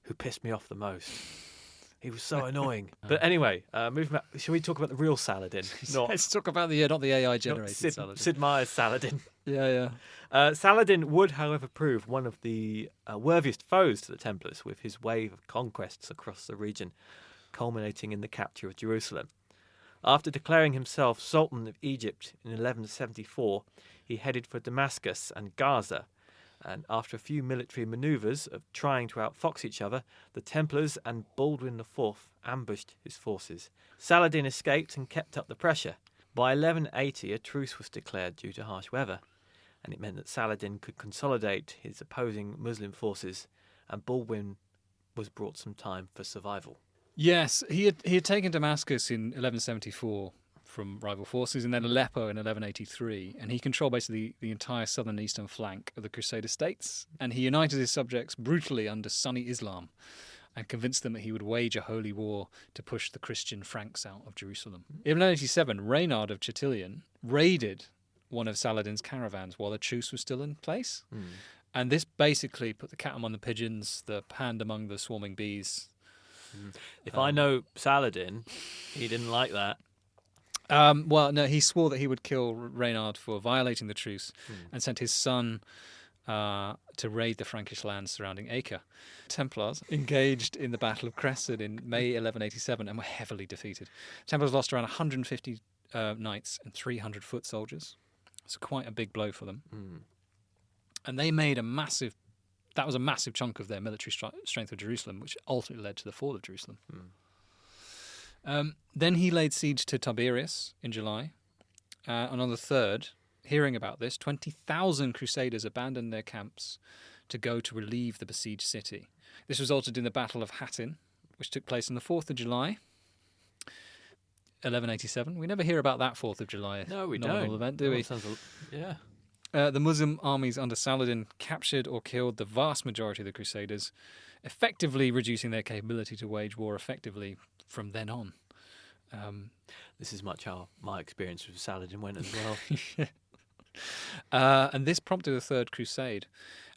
who pissed me off the most. He was so annoying. But anyway, moving back, shall we talk about the real Saladin? Let's talk about not the AI generated Saladin. Sid Meier's Saladin. Yeah. Saladin would, however, prove one of the worthiest foes to the Templars with his wave of conquests across the region, culminating in the capture of Jerusalem. After declaring himself Sultan of Egypt in 1174, he headed for Damascus and Gaza. And after a few military manoeuvres of trying to outfox each other, the Templars and Baldwin IV ambushed his forces. Saladin escaped and kept up the pressure. By 1180, a truce was declared due to harsh weather, and it meant that Saladin could consolidate his opposing Muslim forces, and Baldwin was brought some time for survival. Yes, he had taken Damascus in 1174 from rival forces, and then Aleppo in 1183, and he controlled basically the entire southern and eastern flank of the Crusader states, and he united his subjects brutally under Sunni Islam and convinced them that he would wage a holy war to push the Christian Franks out of Jerusalem. In 1187, Reynard of Chatillon raided one of Saladin's caravans while the truce was still in place, and this basically put the cat among the pigeons, the hand among the swarming bees. If I know Saladin, he didn't like that. Well, no, he swore that he would kill Reynard for violating the truce and sent his son to raid the Frankish lands surrounding Acre. Templars engaged in the Battle of Cresson in May 1187 and were heavily defeated. Templars lost around 150 knights and 300 foot soldiers. It's quite a big blow for them. And they made that was a massive chunk of their military strength of Jerusalem, which ultimately led to the fall of Jerusalem. Then he laid siege to Tiberias in July. And on the 3rd, hearing about this, 20,000 crusaders abandoned their camps to go to relieve the besieged city. This resulted in the Battle of Hattin, which took place on the 4th of July, 1187. We never hear about that 4th of July nominal event, do we? Yeah. The Muslim armies under Saladin captured or killed the vast majority of the crusaders, effectively reducing their capability to wage war effectively from then on. This is much how my experience with Saladin went as well. And this prompted a third crusade.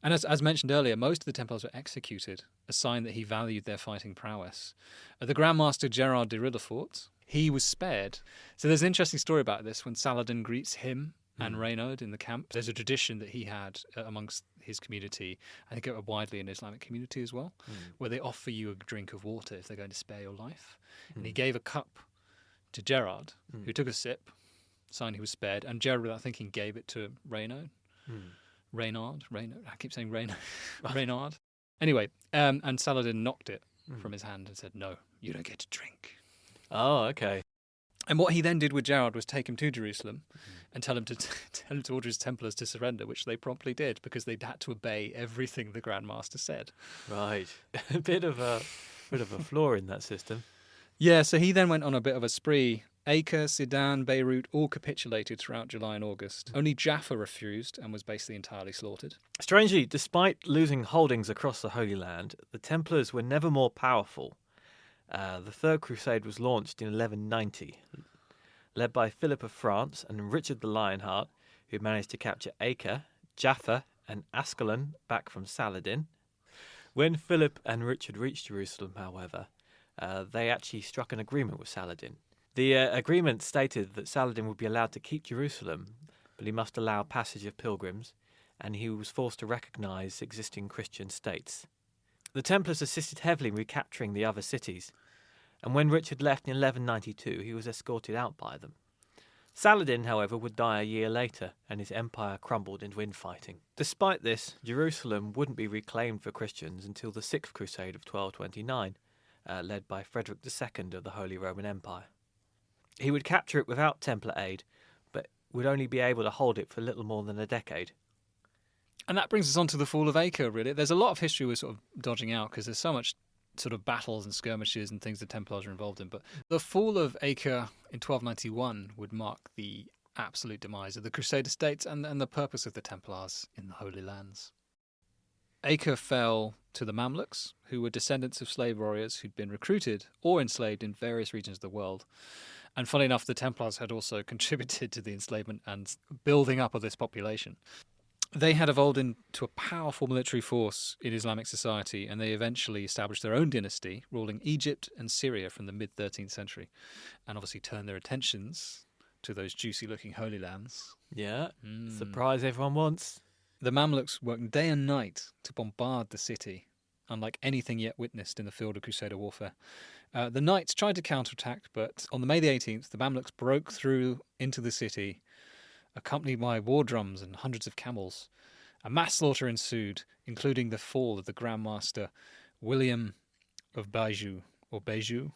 And as mentioned earlier, most of the Templars were executed, a sign that he valued their fighting prowess. The Grand Master Gerard de Rillefort, he was spared. So there's an interesting story about this when Saladin greets him and Renaud in the camp. There's a tradition that he had amongst his community, I think widely in the Islamic community as well, where they offer you a drink of water if they're going to spare your life. And he gave a cup to Gerard, who took a sip, signed he was spared, and Gerard, without thinking, gave it to Renaud. Reynard. I keep saying Reynard. Reynard. Anyway, and Saladin knocked it from his hand and said, "No, you don't get to drink." Oh, okay. And what he then did with Gerard was take him to Jerusalem and tell him to order his Templars to surrender, which they promptly did because they'd had to obey everything the Grand Master said. Right. A bit of a flaw in that system. Yeah, so he then went on a bit of a spree. Acre, Sedan, Beirut all capitulated throughout July and August. Only Jaffa refused and was basically entirely slaughtered. Strangely, despite losing holdings across the Holy Land, the Templars were never more powerful. The Third Crusade was launched in 1190, led by Philip of France and Richard the Lionheart, who managed to capture Acre, Jaffa, and Ascalon back from Saladin. When Philip and Richard reached Jerusalem, however, they actually struck an agreement with Saladin. The agreement stated that Saladin would be allowed to keep Jerusalem, but he must allow passage of pilgrims, and he was forced to recognise existing Christian states. The Templars assisted heavily in recapturing the other cities, and when Richard left in 1192, he was escorted out by them. Saladin, however, would die a year later, and his empire crumbled into infighting. Despite this, Jerusalem wouldn't be reclaimed for Christians until the Sixth Crusade of 1229, led by Frederick II of the Holy Roman Empire. He would capture it without Templar aid, but would only be able to hold it for little more than a decade. And that brings us on to the fall of Acre, really. There's a lot of history we're sort of dodging out because there's so much sort of battles and skirmishes and things the Templars are involved in. But the fall of Acre in 1291 would mark the absolute demise of the Crusader states and the purpose of the Templars in the Holy Lands. Acre fell to the Mamluks, who were descendants of slave warriors who'd been recruited or enslaved in various regions of the world. And funnily enough, the Templars had also contributed to the enslavement and building up of this population. They had evolved into a powerful military force in Islamic society, and they eventually established their own dynasty, ruling Egypt and Syria from the mid-13th century, and obviously turned their attentions to those juicy-looking Holy Lands. Yeah, surprise everyone wants. The Mamluks worked day and night to bombard the city, unlike anything yet witnessed in the field of Crusader warfare. The Knights tried to counterattack, but on May the 18th, the Mamluks broke through into the city, accompanied by war drums and hundreds of camels. A mass slaughter ensued, including the fall of the Grand Master William of Baiju, or Beju.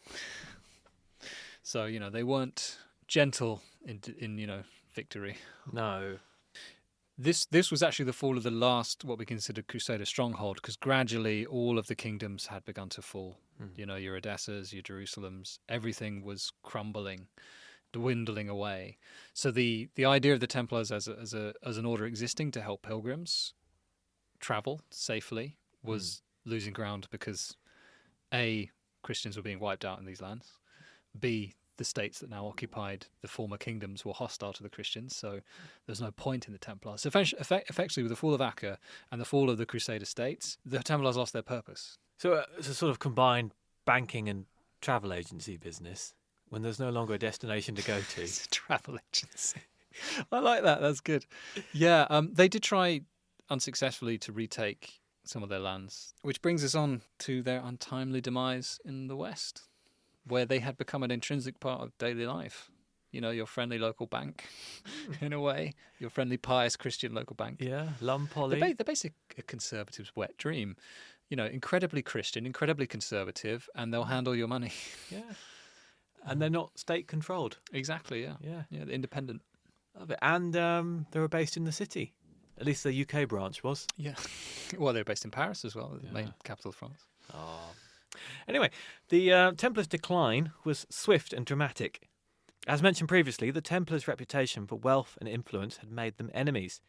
So, they weren't gentle in victory. No. This was actually the fall of the last, what we consider Crusader stronghold, because gradually all of the kingdoms had begun to fall. Your Edessas, your Jerusalems, everything was crumbling, dwindling away. So the idea of the Templars as an order existing to help pilgrims travel safely was losing ground because A, Christians were being wiped out in these lands, B, the states that now occupied the former kingdoms were hostile to the Christians, so there's no point in the Templars. So effectively, with the fall of Acre and the fall of the Crusader states, the Templars lost their purpose. So it's a sort of combined banking and travel agency business when there's no longer a destination to go to. It's a travel agency. I like that. That's good. Yeah, they did try unsuccessfully to retake some of their lands, which brings us on to their untimely demise in the West, where they had become an intrinsic part of daily life. Your friendly local bank, in a way. Your friendly, pious Christian local bank. Yeah, Lumpoly. They're basically a conservative's wet dream. Incredibly Christian, incredibly conservative, and they'll handle your money. Yeah. And they're not state-controlled. Exactly, yeah. Yeah. Yeah, they're independent. Love it. And they were based in the city. At least the UK branch was. Yeah. Well, they're based in Paris as well, the main capital of France. Oh. Anyway, the Templars' decline was swift and dramatic. As mentioned previously, the Templars' reputation for wealth and influence had made them enemies,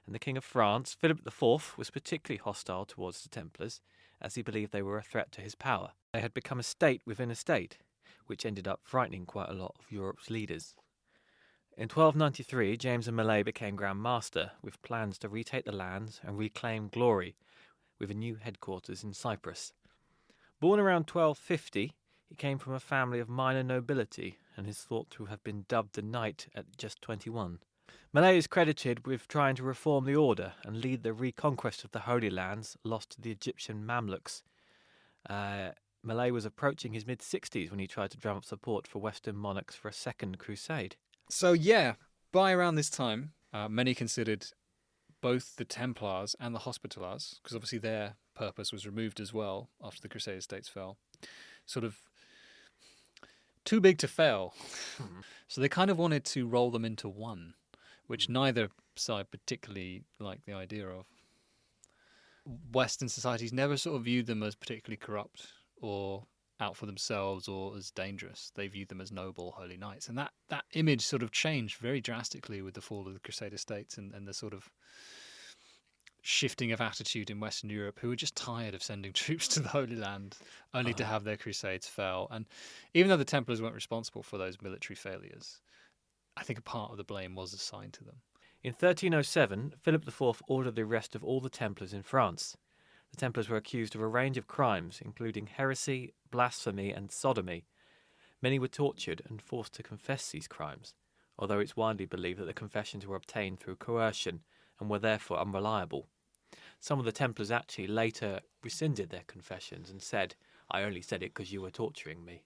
and the King of France, Philip IV, was particularly hostile towards the Templars, as he believed they were a threat to his power. They had become a state within a state, which ended up frightening quite a lot of Europe's leaders. In 1293, James of Malay became Grand Master, with plans to retake the lands and reclaim glory, with a new headquarters in Cyprus. Born around 1250, he came from a family of minor nobility and is thought to have been dubbed a knight at just 21. Malay is credited with trying to reform the order and lead the reconquest of the Holy Lands lost to the Egyptian Mamluks. Malay was approaching his mid-60s when he tried to drum up support for Western monarchs for a second crusade. So, yeah, by around this time, many considered both the Templars and the Hospitallers, because obviously their purpose was removed as well after the Crusader states fell, sort of too big to fail. So they kind of wanted to roll them into one, which neither side particularly liked the idea of. Western societies never sort of viewed them as particularly corrupt or out for themselves or as dangerous. They viewed them as noble, holy knights. And that image sort of changed very drastically with the fall of the Crusader states and the sort of shifting of attitude in Western Europe, who were just tired of sending troops to the Holy Land only to have their crusades fail. And even though the Templars weren't responsible for those military failures, I think a part of the blame was assigned to them. In 1307, Philip IV ordered the arrest of all the Templars in France. The Templars were accused of a range of crimes, including heresy, blasphemy, and sodomy. Many were tortured and forced to confess these crimes, although it's widely believed that the confessions were obtained through coercion and were therefore unreliable. Some of the Templars actually later rescinded their confessions and said, "I only said it because you were torturing me."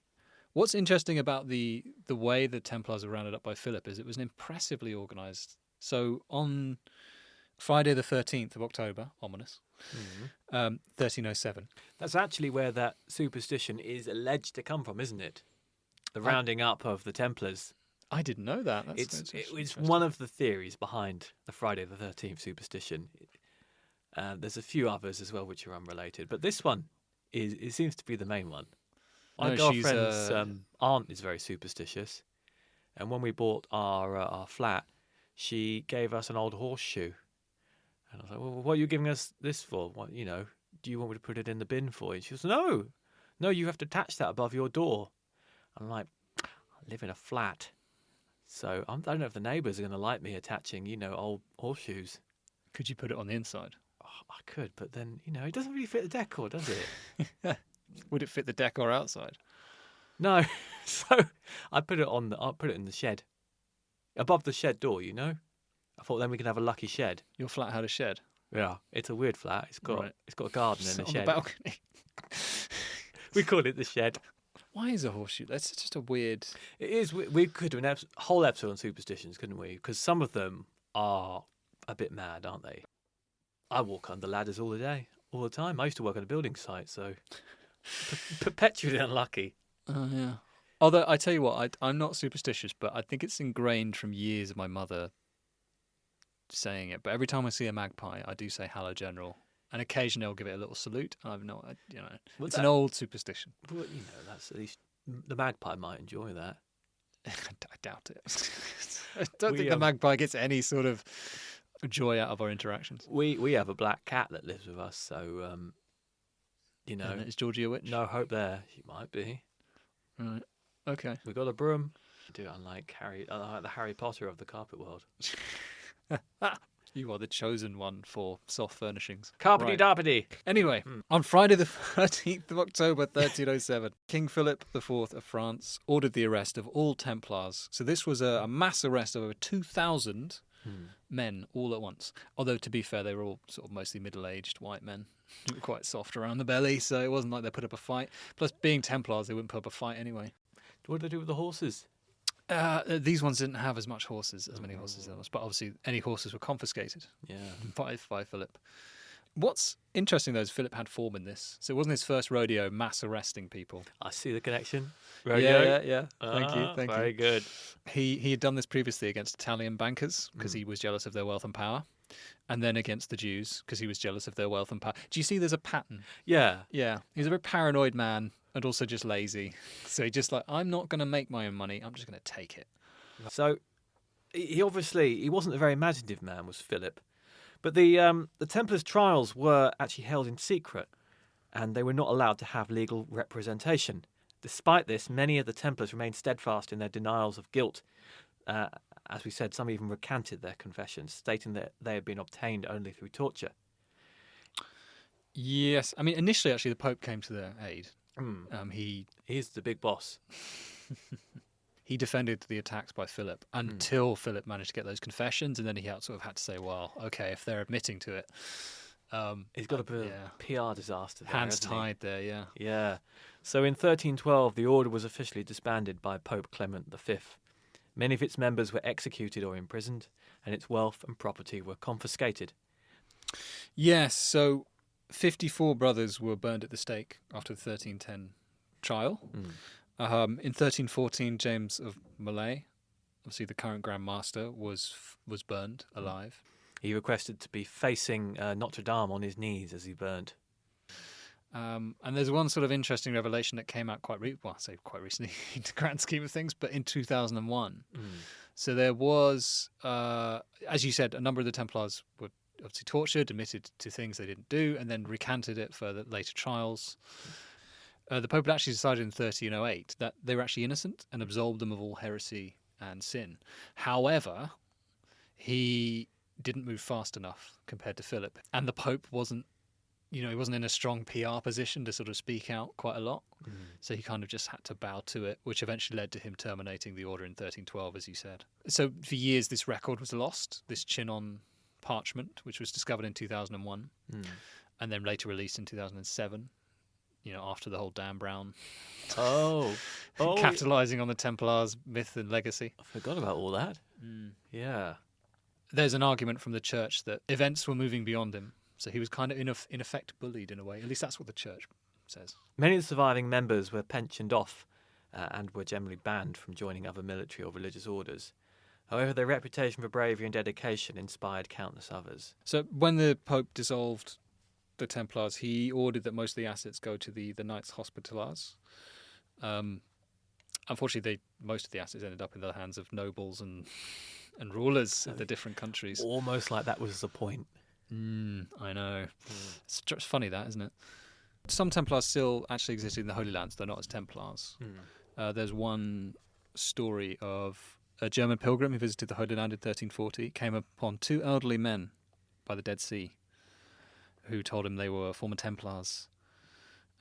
What's interesting about the way the Templars were rounded up by Philip is it was an impressively organised. So on Friday the 13th of October, ominous, 1307. That's actually where that superstition is alleged to come from, isn't it? The rounding up of the Templars. I didn't know that. It's one of the theories behind the Friday the 13th superstition. There's a few others as well which are unrelated, but this one it seems to be the main one. My girlfriend's aunt is very superstitious, and when we bought our flat, she gave us an old horseshoe. And I was like, "Well, what are you giving us this for? What, do you want me to put it in the bin for you?" She goes, No, you have to attach that above your door. I'm like, I live in a flat, so I don't know if the neighbours are going to like me attaching, old horseshoes. Could you put it on the inside? Oh, I could, but then, it doesn't really fit the decor, does it? Would it fit the decor outside? No. So I'll put it in the shed. Above the shed door, I thought then we could have a lucky shed. Your flat had a shed? Yeah, it's a weird flat. It's got a garden and a shed. On the balcony. We call it the shed. Why is a horseshoe? That's just a weird... It is. We could do a whole episode on superstitions, couldn't we? Because some of them are a bit mad, aren't they? I walk under ladders all the time. I used to work on a building site, so perpetually unlucky. Oh, yeah. Although, I tell you what, I'm not superstitious, but I think it's ingrained from years of my mother saying it. But every time I see a magpie, I do say hello, General. And occasionally I'll give it a little salute. It's an old superstition. Well, that's at least the magpie might enjoy that. I doubt it. I don't think the magpie gets any sort of joy out of our interactions. We have a black cat that lives with us, so is Georgie a witch? No hope there. She might be. Right. Okay. We got a broom. I do unlike the Harry Potter of the carpet world. You are the chosen one for soft furnishings. Carpety-darpety. Anyway, on Friday the 13th of October 1307, King Philip IV of France ordered the arrest of all Templars. So this was a mass arrest of over 2,000 men all at once. Although, to be fair, they were all sort of mostly middle-aged white men who were quite soft around the belly, so it wasn't like they put up a fight. Plus, being Templars, they wouldn't put up a fight anyway. What did they do with the horses? These ones didn't have as many horses as us, but obviously any horses were confiscated by Philip. What's interesting, though, is Philip had form in this. So it wasn't his first rodeo mass arresting people. I see the connection. Yeah. Thank you. Very good. He had done this previously against Italian bankers because he was jealous of their wealth and power, and then against the Jews because he was jealous of their wealth and power. Do you see there's a pattern? Yeah. Yeah. He's a very paranoid man and also just lazy. So he just like, I'm not going to make my own money. I'm just going to take it. So he wasn't a very imaginative man, was Philip. But the Templars' trials were actually held in secret, and they were not allowed to have legal representation. Despite this, many of the Templars remained steadfast in their denials of guilt. As we said, some even recanted their confessions, stating that they had been obtained only through torture. Yes. I mean, initially, actually, the Pope came to their aid. He's the big boss. He defended the attacks by Philip until Philip managed to get those confessions, and then he sort of had to say, well, okay, if they're admitting to it. He's got a bit of PR disaster there, hands tied there, yeah. Yeah. So in 1312, the order was officially disbanded by Pope Clement V. Many of its members were executed or imprisoned, and its wealth and property were confiscated. Yes, so 54 brothers were burned at the stake after the 1310 trial. In 1314, James of Malay, obviously the current Grand Master, was burned alive. He requested to be facing Notre Dame on his knees as he burned. And there's one sort of interesting revelation that came out quite recently in the grand scheme of things, but in 2001. So there was, as you said, a number of the Templars were obviously tortured, admitted to things they didn't do, and then recanted it for the later trials. The Pope had actually decided in 1308 that they were actually innocent and absolved them of all heresy and sin. However, he didn't move fast enough compared to Philip, and the Pope wasn't in a strong PR position to sort of speak out quite a lot. So he kind of just had to bow to it, which eventually led to him terminating the order in 1312, as you said. So for years, this record was lost, this Chinon parchment, which was discovered in 2001 and then later released in 2007. After the whole Dan Brown capitalising on the Templars' myth and legacy. I forgot about all that. Yeah. There's an argument from the church that events were moving beyond him, so he was kind of in effect bullied in a way. At least that's what the church says. Many of the surviving members were pensioned off and were generally banned from joining other military or religious orders. However, their reputation for bravery and dedication inspired countless others. So when the Pope dissolved the Templars, he ordered that most of the assets go to the Knights Hospitallers. Unfortunately, most of the assets ended up in the hands of nobles and rulers of the different countries. Almost like that was the point. I know. It's funny that, isn't it? Some Templars still actually existed in the Holy Lands, though not as Templars. There's one story of a German pilgrim who visited the Holy Land in 1340, came upon two elderly men by the Dead Sea who told him they were former Templars,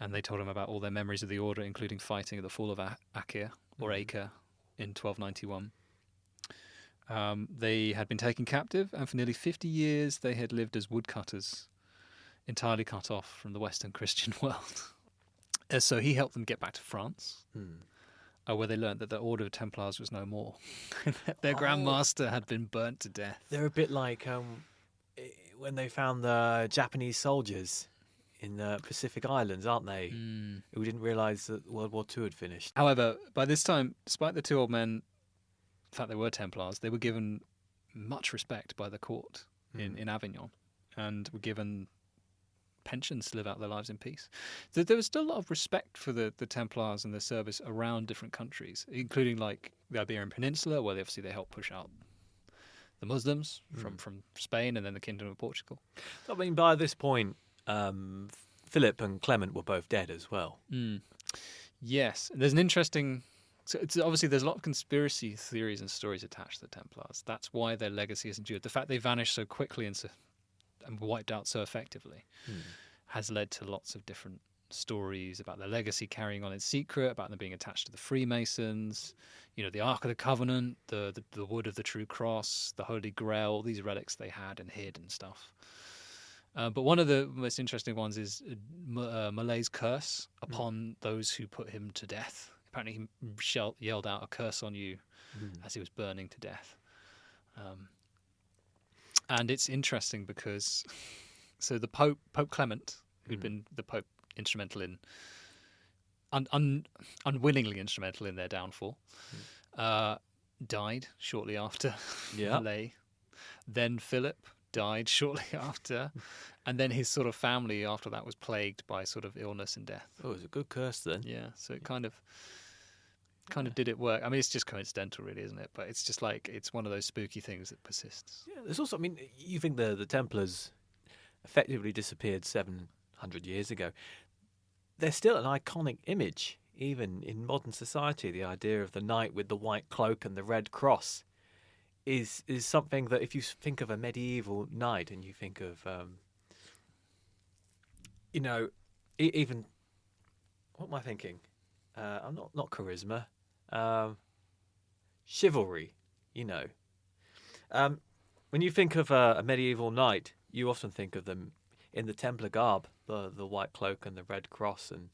and they told him about all their memories of the order, including fighting at the fall of Acre in 1291. They had been taken captive, and for nearly 50 years they had lived as woodcutters, entirely cut off from the Western Christian world. So he helped them get back to France, where they learned that the Order of Templars was no more. Their Grand Master had been burnt to death. They're a bit like when they found the Japanese soldiers in the Pacific Islands, aren't they? Who didn't realise that World War II had finished. However, by this time, despite the two old men, the fact they were Templars, they were given much respect by the court in Avignon, and were given pensions to live out their lives in peace. So there was still a lot of respect for the Templars and their service around different countries, including like the Iberian Peninsula, where they helped push out the Muslims from Spain and then the Kingdom of Portugal. I mean, by this point, Philip and Clement were both dead as well. Yes. There's an interesting... So obviously there's a lot of conspiracy theories and stories attached to the Templars. That's why their legacy has endured. The fact they vanished so quickly and wiped out so effectively has led to lots of different stories about their legacy carrying on in secret, about them being attached to the Freemasons, the Ark of the Covenant, the wood of the True Cross, the Holy Grail, all these relics they had and hid and stuff. But one of the most interesting ones is Malay's curse upon those who put him to death. Apparently he yelled out a curse on you as he was burning to death. And it's interesting because So the Pope Clement, who'd been the Pope instrumental in, unwillingly instrumental in their downfall, died shortly after Lay. Then Philip died shortly after, and then his sort of family after that was plagued by sort of illness and death. Oh, it was a good curse then. Yeah, so it kind of did it work. I mean, it's just coincidental, really, isn't it? But it's just like it's one of those spooky things that persists. Yeah, there's also, I mean, you think the Templars effectively disappeared 700 years ago. They're still an iconic image, even in modern society. The idea of the knight with the white cloak and the red cross is something that if you think of a medieval knight and you think of, even, what am I thinking? I'm not charisma, chivalry, when you think of a medieval knight, you often think of them in the Templar garb, the white cloak and the red cross and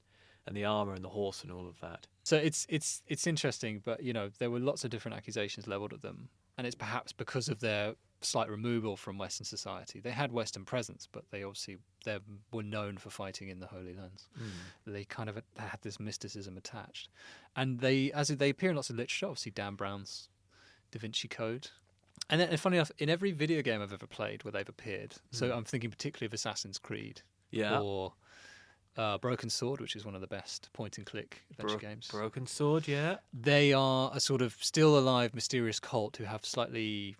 the armour and the horse and all of that. So it's interesting, but there were lots of different accusations levelled at them, and it's perhaps because of their slight removal from Western society. They had Western presence, but they were known for fighting in the Holy Lands. They kind of had this mysticism attached, and they appear in lots of literature. Obviously, Dan Brown's Da Vinci Code. And then, funny enough, in every video game I've ever played where they've appeared, so I'm thinking particularly of Assassin's Creed, or Broken Sword, which is one of the best point-and-click adventure games. Broken Sword, yeah. They are a sort of still alive, mysterious cult who have slightly,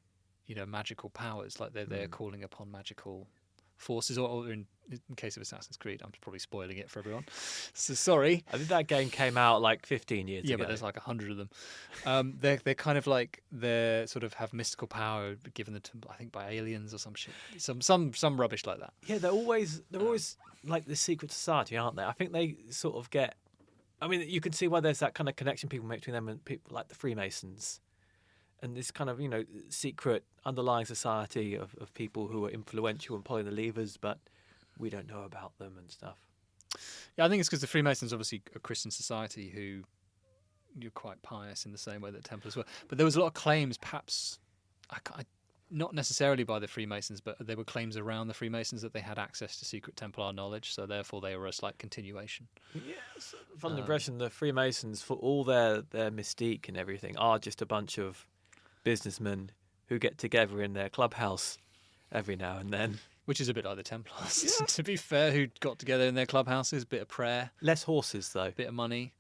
magical powers, like they're calling upon magical forces, or in case of Assassin's Creed, I'm probably spoiling it for everyone. So sorry. I think that game came out like 15 years ago. Yeah, but there's like 100 of them. They're kind of like they sort of have mystical power given them to, I think, by aliens or some shit, some rubbish like that. Yeah, they're always like the secret society, aren't they? I think they sort of get. I mean, you can see why there's that kind of connection people make between them and people like the Freemasons. And this kind of, secret underlying society of people who are influential and pulling the levers, but we don't know about them and stuff. Yeah, I think it's because the Freemasons are obviously a Christian society who you're quite pious in the same way that Templars were. But there was a lot of claims, perhaps, not necessarily by the Freemasons, but there were claims around the Freemasons that they had access to secret Templar knowledge, so therefore they were a slight continuation. Yes, from the impression the Freemasons, for all their mystique and everything, are just a bunch of businessmen who get together in their clubhouse every now and then. Which is a bit like the Templars, to be fair, who got together in their clubhouses, bit of prayer. Less horses, though. Bit of money.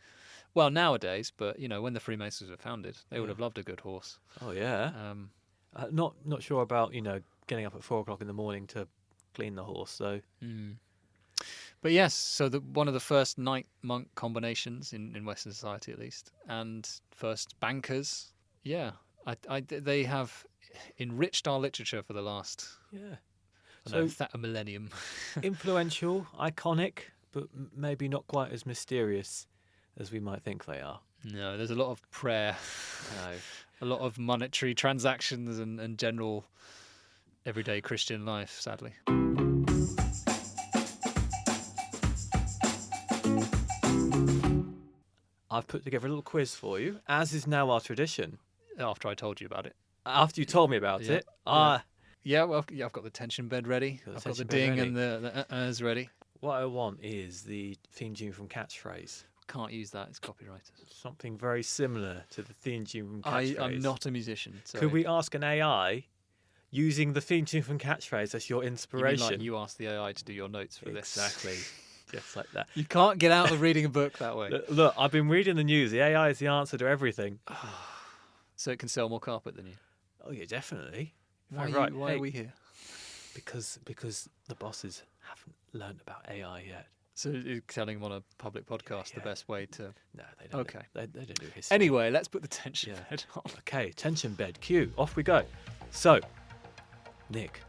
Well, nowadays, but, when the Freemasons were founded, they would have loved a good horse. Oh, yeah. Not sure about, getting up at 4 o'clock in the morning to clean the horse, so... But yes, so one of the first knight-monk combinations in Western society, at least, and first bankers, they have enriched our literature for the last a millennium. Influential, iconic, but maybe not quite as mysterious as we might think they are. No, there's a lot of prayer, a lot of monetary transactions and general everyday Christian life, sadly. I've put together a little quiz for you, as is now our tradition. After I told you about it. After you told me about it. I've got the tension bed ready. I've got the ding and the uhs ready. What I want is the theme tune from Catchphrase. Can't use that, it's copyrighted. Something very similar to the theme tune from Catchphrase. I'm not a musician. Sorry. Could we ask an AI using the theme tune from Catchphrase as your inspiration? You mean like you asked the AI to do your notes for this? Exactly. Just like that. You can't get out of reading a book that way. Look, I've been reading the news. The AI is the answer to everything. So it can sell more carpet than you? Oh, yeah, definitely. Why are we here? Because the bosses haven't learned about AI yet. So you're telling them on a public podcast the best way to... No, they don't. Okay. They don't do history. Anyway, let's put the tension bed on. Okay, tension bed. Cue. Off we go. So, Nick,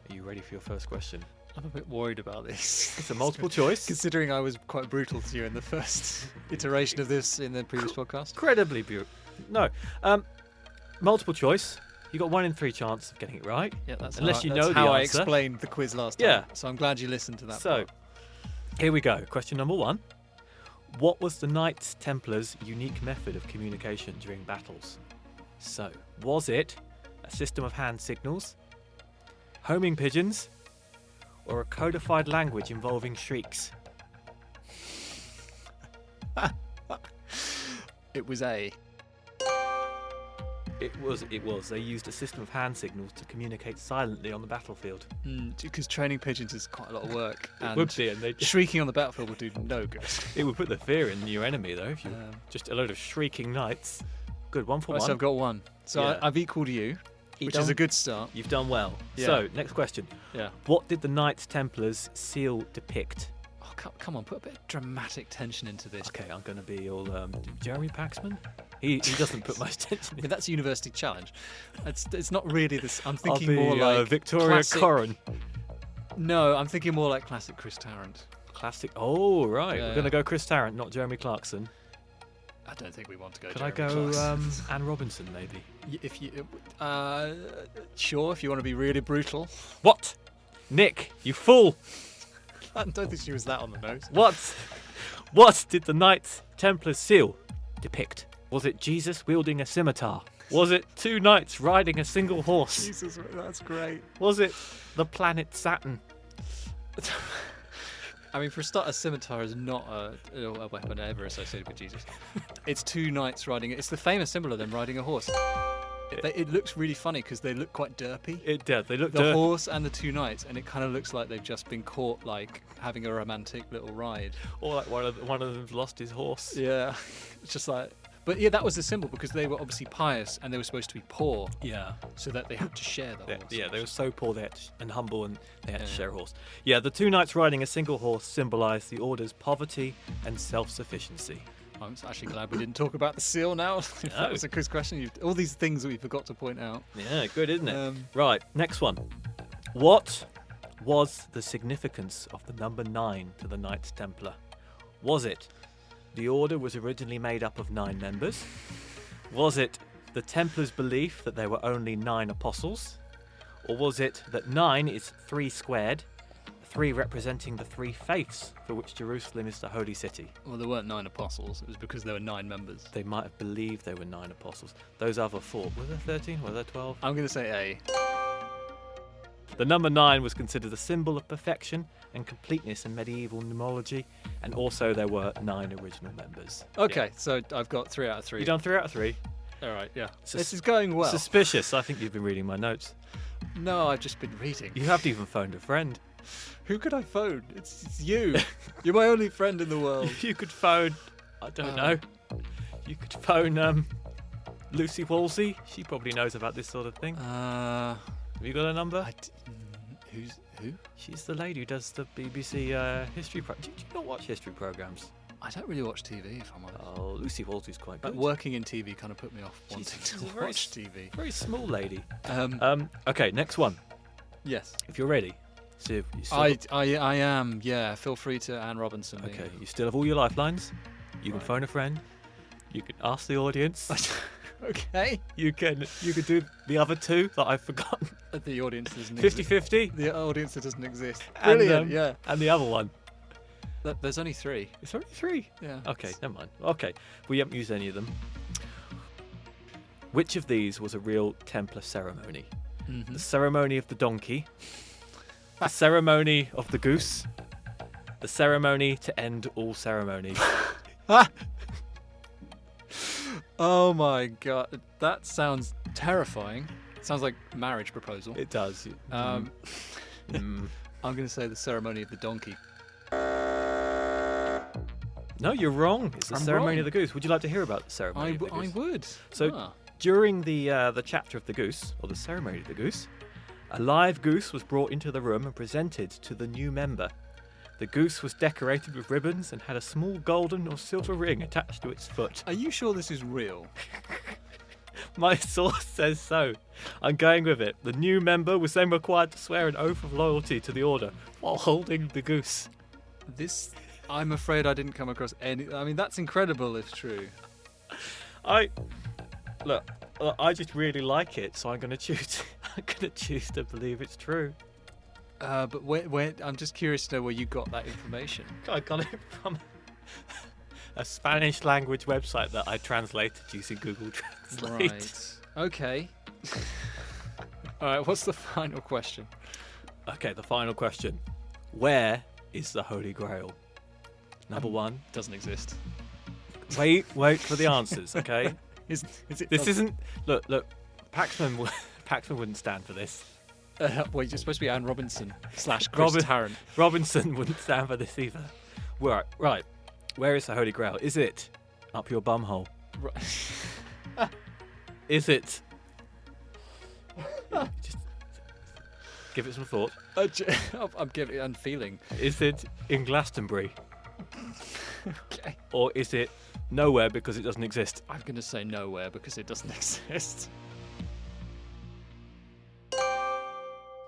are you ready for your first question? I'm a bit worried about this. It's a multiple choice. Considering I was quite brutal to you in the first iteration of this in the previous podcast. Incredibly brutal. No. Multiple choice. You got 1 in 3 chance of getting it right. Yeah, that's unless how, you know the how answer. I explained the quiz last time. Yeah. So I'm glad you listened to that. So, part. Here we go. Question number 1. What was the Knights Templars' unique method of communication during battles? So, was it a system of hand signals, homing pigeons, or a codified language involving shrieks? It was A. It was. They used a system of hand signals to communicate silently on the battlefield. Because training pigeons is quite a lot of work. It would be, and shrieking on the battlefield would do no good. it would put the fear in your enemy, though, if you just a load of shrieking knights. Good, 1 for 1. So I've got 1. So Yeah. I've equalled you, which is a good start. You've done well. Yeah. So, next question. Yeah. What did the Knights Templars seal depict? Oh, come on, put a bit of dramatic tension into this. Okay, I'm going to be all Jeremy Paxman. He doesn't put much tension I in. mean, that's a university challenge. It's not really this. I'm I'll thinking be, more like Victoria classic, Corrin. No, I'm thinking more like classic Chris Tarrant. Classic. Oh, right. Yeah, We're going to go Chris Tarrant, not Jeremy Clarkson. I don't think we want to go. Could Jeremy I go Clarkson. Anne Robinson, maybe? If you, sure, if you want to be really brutal. What? Nick, you fool! I don't think she was that on the nose. What did the Knights Templar seal depict? Was it Jesus wielding a scimitar? Was it 2 knights riding a single horse? Jesus, that's great. Was it the planet Saturn? I mean, for a start, a scimitar is not a weapon ever associated with Jesus. It's 2 knights riding it. It's the famous symbol of them riding a horse. It looks really funny because they look quite derpy. It does. They look the dirty. horse and the 2 knights, and it kind of looks like they've just been caught, like having a romantic little ride. Or like one of them's lost his horse. Yeah, it's just like. But yeah, that was the symbol because they were obviously pious and they were supposed to be poor, Yeah. so that they had to share the horse. Yeah, they were so poor and humble, and they had to share a horse. Yeah, the 2 knights riding a single horse symbolised the order's poverty and self-sufficiency. I'm actually glad we didn't talk about the seal now. If that was a quiz question. All these things that we forgot to point out. Yeah, good, isn't it? Right, next one. What was the significance of the number 9 to the Knights Templar? Was it the order was originally made up of 9 members? Was it the Templars' belief that there were only 9 apostles? Or was it that 9 is 3 squared, 3 representing the 3 faiths for which Jerusalem is the holy city? Well, there weren't 9 apostles. It was because there were 9 members. They might have believed there were 9 apostles. Those other 4, were there 13? Were there 12? I'm going to say A. The number 9 was considered a symbol of perfection and completeness in medieval numerology, and also there were 9 original members. Okay, Yeah. so I've got 3 out of 3. You done 3 out of 3? All right, yeah. Sus- This is going well. Suspicious. I think you've been reading my notes. No, I've just been reading. You haven't even phoned a friend. Who could I phone? It's you. You're my only friend in the world. You could phone, I don't know. You could phone Lucy Wolsey. She probably knows about this sort of thing. Have you got a number? Who? She's the lady who does the BBC history Do you not watch history programmes? I don't really watch TV, if I'm honest. Oh, Lucy Wolsey's quite good. Like, working in TV kind of put me off wanting she's to a very watch TV. Very small lady. Um, Okay, next one. yes. If you're ready. So you still I am, yeah. Feel free to Anne Robinson me. Okay, you still have all your lifelines. You can Right. phone a friend. You can ask the audience. Okay. You can do the other 2 that I've forgotten. The audience doesn't 50-50. The audience that doesn't exist. And, Brilliant, yeah. And the other one. There's only 3. It's only 3. Yeah. Okay, never mind. Okay, we haven't used any of them. Which of these was a real Templar ceremony? Mhm. The ceremony of the donkey, the ceremony of the goose, the ceremony to end all ceremonies. Oh my god, that sounds terrifying. It sounds like marriage proposal. It does. I'm going to say the ceremony of the donkey. No, you're wrong. It's the I'm ceremony wrong. of the goose. Would you like to hear about the ceremony of the I goose? would. So during the chapter of the goose, or the ceremony of the goose, a live goose was brought into the room and presented to the new member. The goose was decorated with ribbons and had a small golden or silver ring attached to its foot. Are you sure this is real? My source says so. I'm going with it. The new member was then required to swear an oath of loyalty to the order while holding the goose. I'm afraid I didn't come across any. I mean, that's incredible if true. I just really like it, so I'm going to choose. I'm going to choose to believe it's true. But where I'm just curious to know where you got that information. I got it from a Spanish language website that I translated using Google Translate. Right. Okay. All right. What's the final question? Okay, the final question. Where is the Holy Grail? Number one. Doesn't exist. Wait for the answers, okay? Is it? This isn't... Look. Paxman wouldn't stand for this. Well, you're supposed to be Anne Robinson / Chris Tarrant. Robinson wouldn't stand for this either. Right. Where is the Holy Grail? Is it up your bumhole? Right. Is it... Just give it some thought. I'm feeling. Is it in Glastonbury? Okay. Or is it nowhere because it doesn't exist? I'm going to say nowhere because it doesn't exist.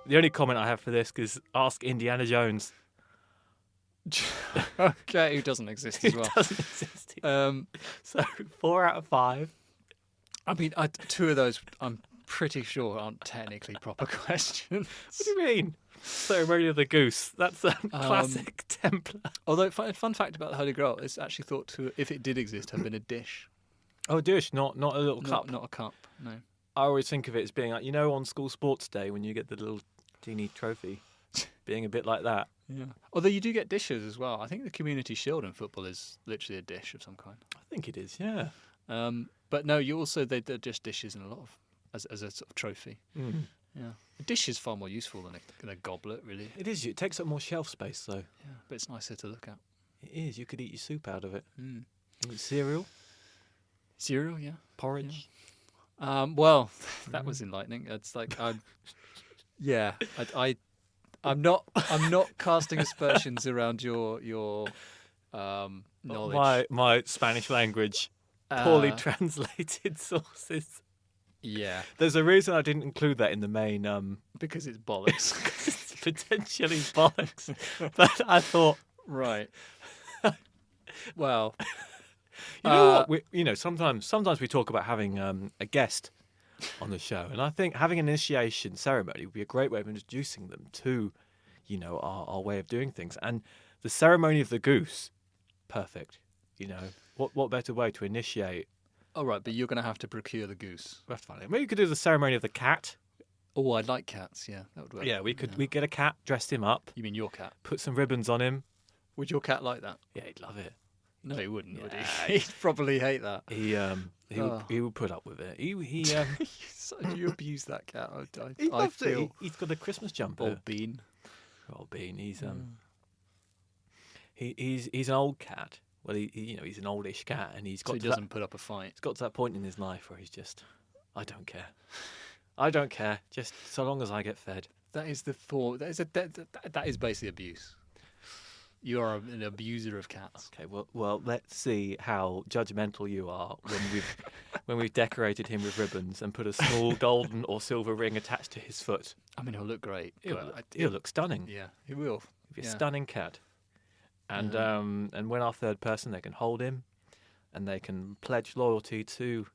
The only comment I have for this is ask Indiana Jones. Okay, who doesn't exist as well. It doesn't exist. So 4 out of 5. I mean, 2 of those I'm pretty sure aren't technically proper questions. What do you mean? Ceremony of the Goose. That's a classic Templar. Although, fun fact about the Holy Grail, it's actually thought to, if it did exist, have been a dish. Oh, a dish, not a little cup. Not a cup, no. I always think of it as being like, on school sports day when you get the little teeny trophy, being a bit like that. Yeah. Although you do get dishes as well. I think the Community Shield in football is literally a dish of some kind. I think it is, yeah. But no, they're just dishes in a lot of as a sort of trophy. Mm. Yeah, a dish is far more useful than a goblet, really. It is. It takes up more shelf space, though. Yeah, but it's nicer to look at. It is. You could eat your soup out of it. Mm. Cereal, yeah, porridge. Yeah. Well, that was enlightening. It's like I'm not casting aspersions around your knowledge. My Spanish language, poorly translated sources. Yeah, there's a reason I didn't include that in the main. Because it's bollocks. It's potentially bollocks. But I thought, right. Well, you know what? Sometimes we talk about having a guest on the show, and I think having an initiation ceremony would be a great way of introducing them to, our way of doing things. And the ceremony of the goose, perfect. What better way to initiate? All right, but you're going to have to procure the goose. That's funny. Maybe you could do the ceremony of the cat. Oh, I'd like cats. Yeah, that would work. Yeah, we could. We get a cat, dressed him up. You mean your cat? Put some ribbons on him. Would your cat like that? Yeah, he'd love it. No, he wouldn't. Would he? He'd probably hate that. He would put up with it. He you abuse that cat. I feel he's got a Christmas jumper. Old Bean. He's he's an old cat. Well, he's an oldish cat, and he doesn't put up a fight. He's got to that point in his life where he's just, I don't care. I don't care. Just so long as I get fed. That is the thought. That is basically abuse. You are an abuser of cats. Okay, well, let's see how judgmental you are when we've decorated him with ribbons and put a small golden or silver ring attached to his foot. I mean, he'll look great. He'll look stunning. Yeah, he will. He'll be a stunning cat. And when our third person, they can hold him, and they can pledge loyalty to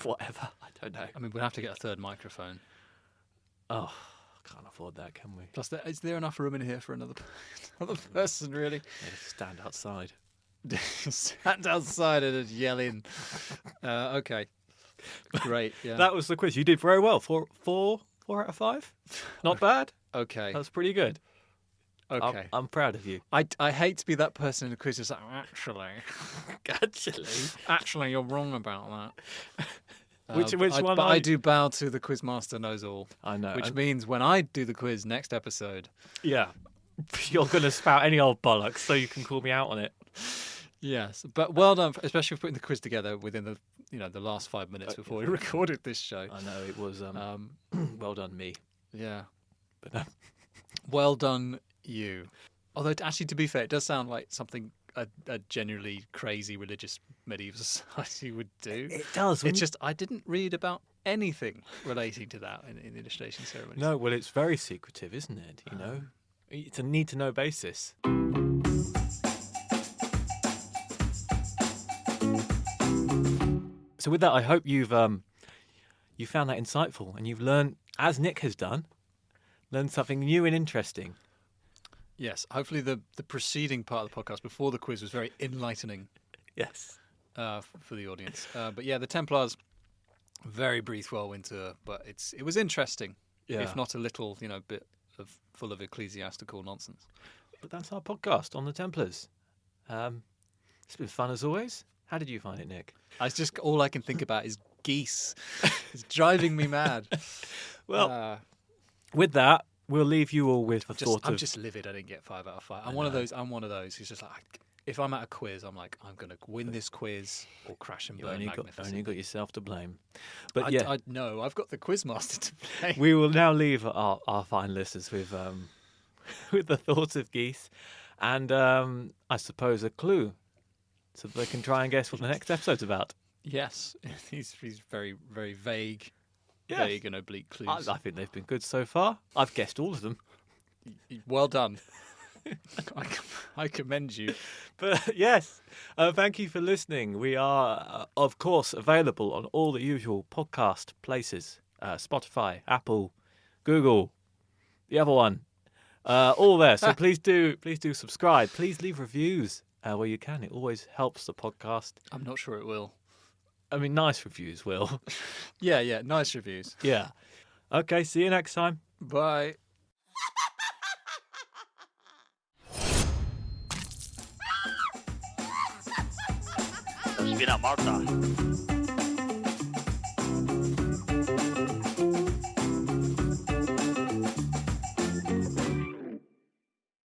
whatever. I don't know. I mean, we'll have to get a third microphone. Oh, can't afford that, can we? Plus, is there enough room in here for another person, really? They just stand outside. Stand outside and just yelling. Okay. Great, yeah. That was the quiz. You did very well. 4 out of 5? Not bad. Okay. That's pretty good. Okay. I'm proud of you. I hate to be that person in the quiz who's like, actually, you're wrong about that. Which one? But I do bow to the quizmaster knows all. I know. Which means when I do the quiz next episode, yeah, you're going to spout any old bollocks, so you can call me out on it. Yes, but well done, especially for putting the quiz together within the last 5 minutes before we recorded this show. I know it was well done, me. Yeah, but well done, you. Although, actually, to be fair, it does sound like something a genuinely crazy religious medieval society would do. It does. It's just I didn't read about anything relating to that in the initiation ceremony. No, well, it's very secretive, isn't it? It's a need-to-know basis. So with that, I hope you found that insightful, and you've learned, as Nick has done, something new and interesting. Yes, hopefully the preceding part of the podcast before the quiz was very enlightening. Yes, for the audience. But yeah, the Templars, very brief whirlwind tour, but it was interesting. Yeah. If not a little, bit full of ecclesiastical nonsense. But that's our podcast on the Templars. It's been fun as always. How did you find it, Nick? All I can think about is geese. It's driving me mad. Well, with that, we'll leave you all with I'm just livid I didn't get 5 out of 5. I'm one of those who's just like, if I'm at a quiz, I'm like, I'm going to win this quiz or crash and burn magnificently. Only got yourself to blame. But no, I've got the quizmaster to blame. We will now leave our fine listeners with with the thoughts of geese and I suppose a clue so that they can try and guess what the next episode's about. Yes, he's very, very vague. Yes. Vague and oblique clues. I think they've been good so far. I've guessed all of them. Well done. I commend you. But yes, thank you for listening. We are, of course, available on all the usual podcast places. Spotify, Apple, Google, the other one. All there. So please do subscribe. Please leave reviews where you can. It always helps the podcast. I'm not sure it will. I mean, nice reviews will. Yeah, nice reviews. Yeah. Okay, see you next time. Bye. Spina Marta.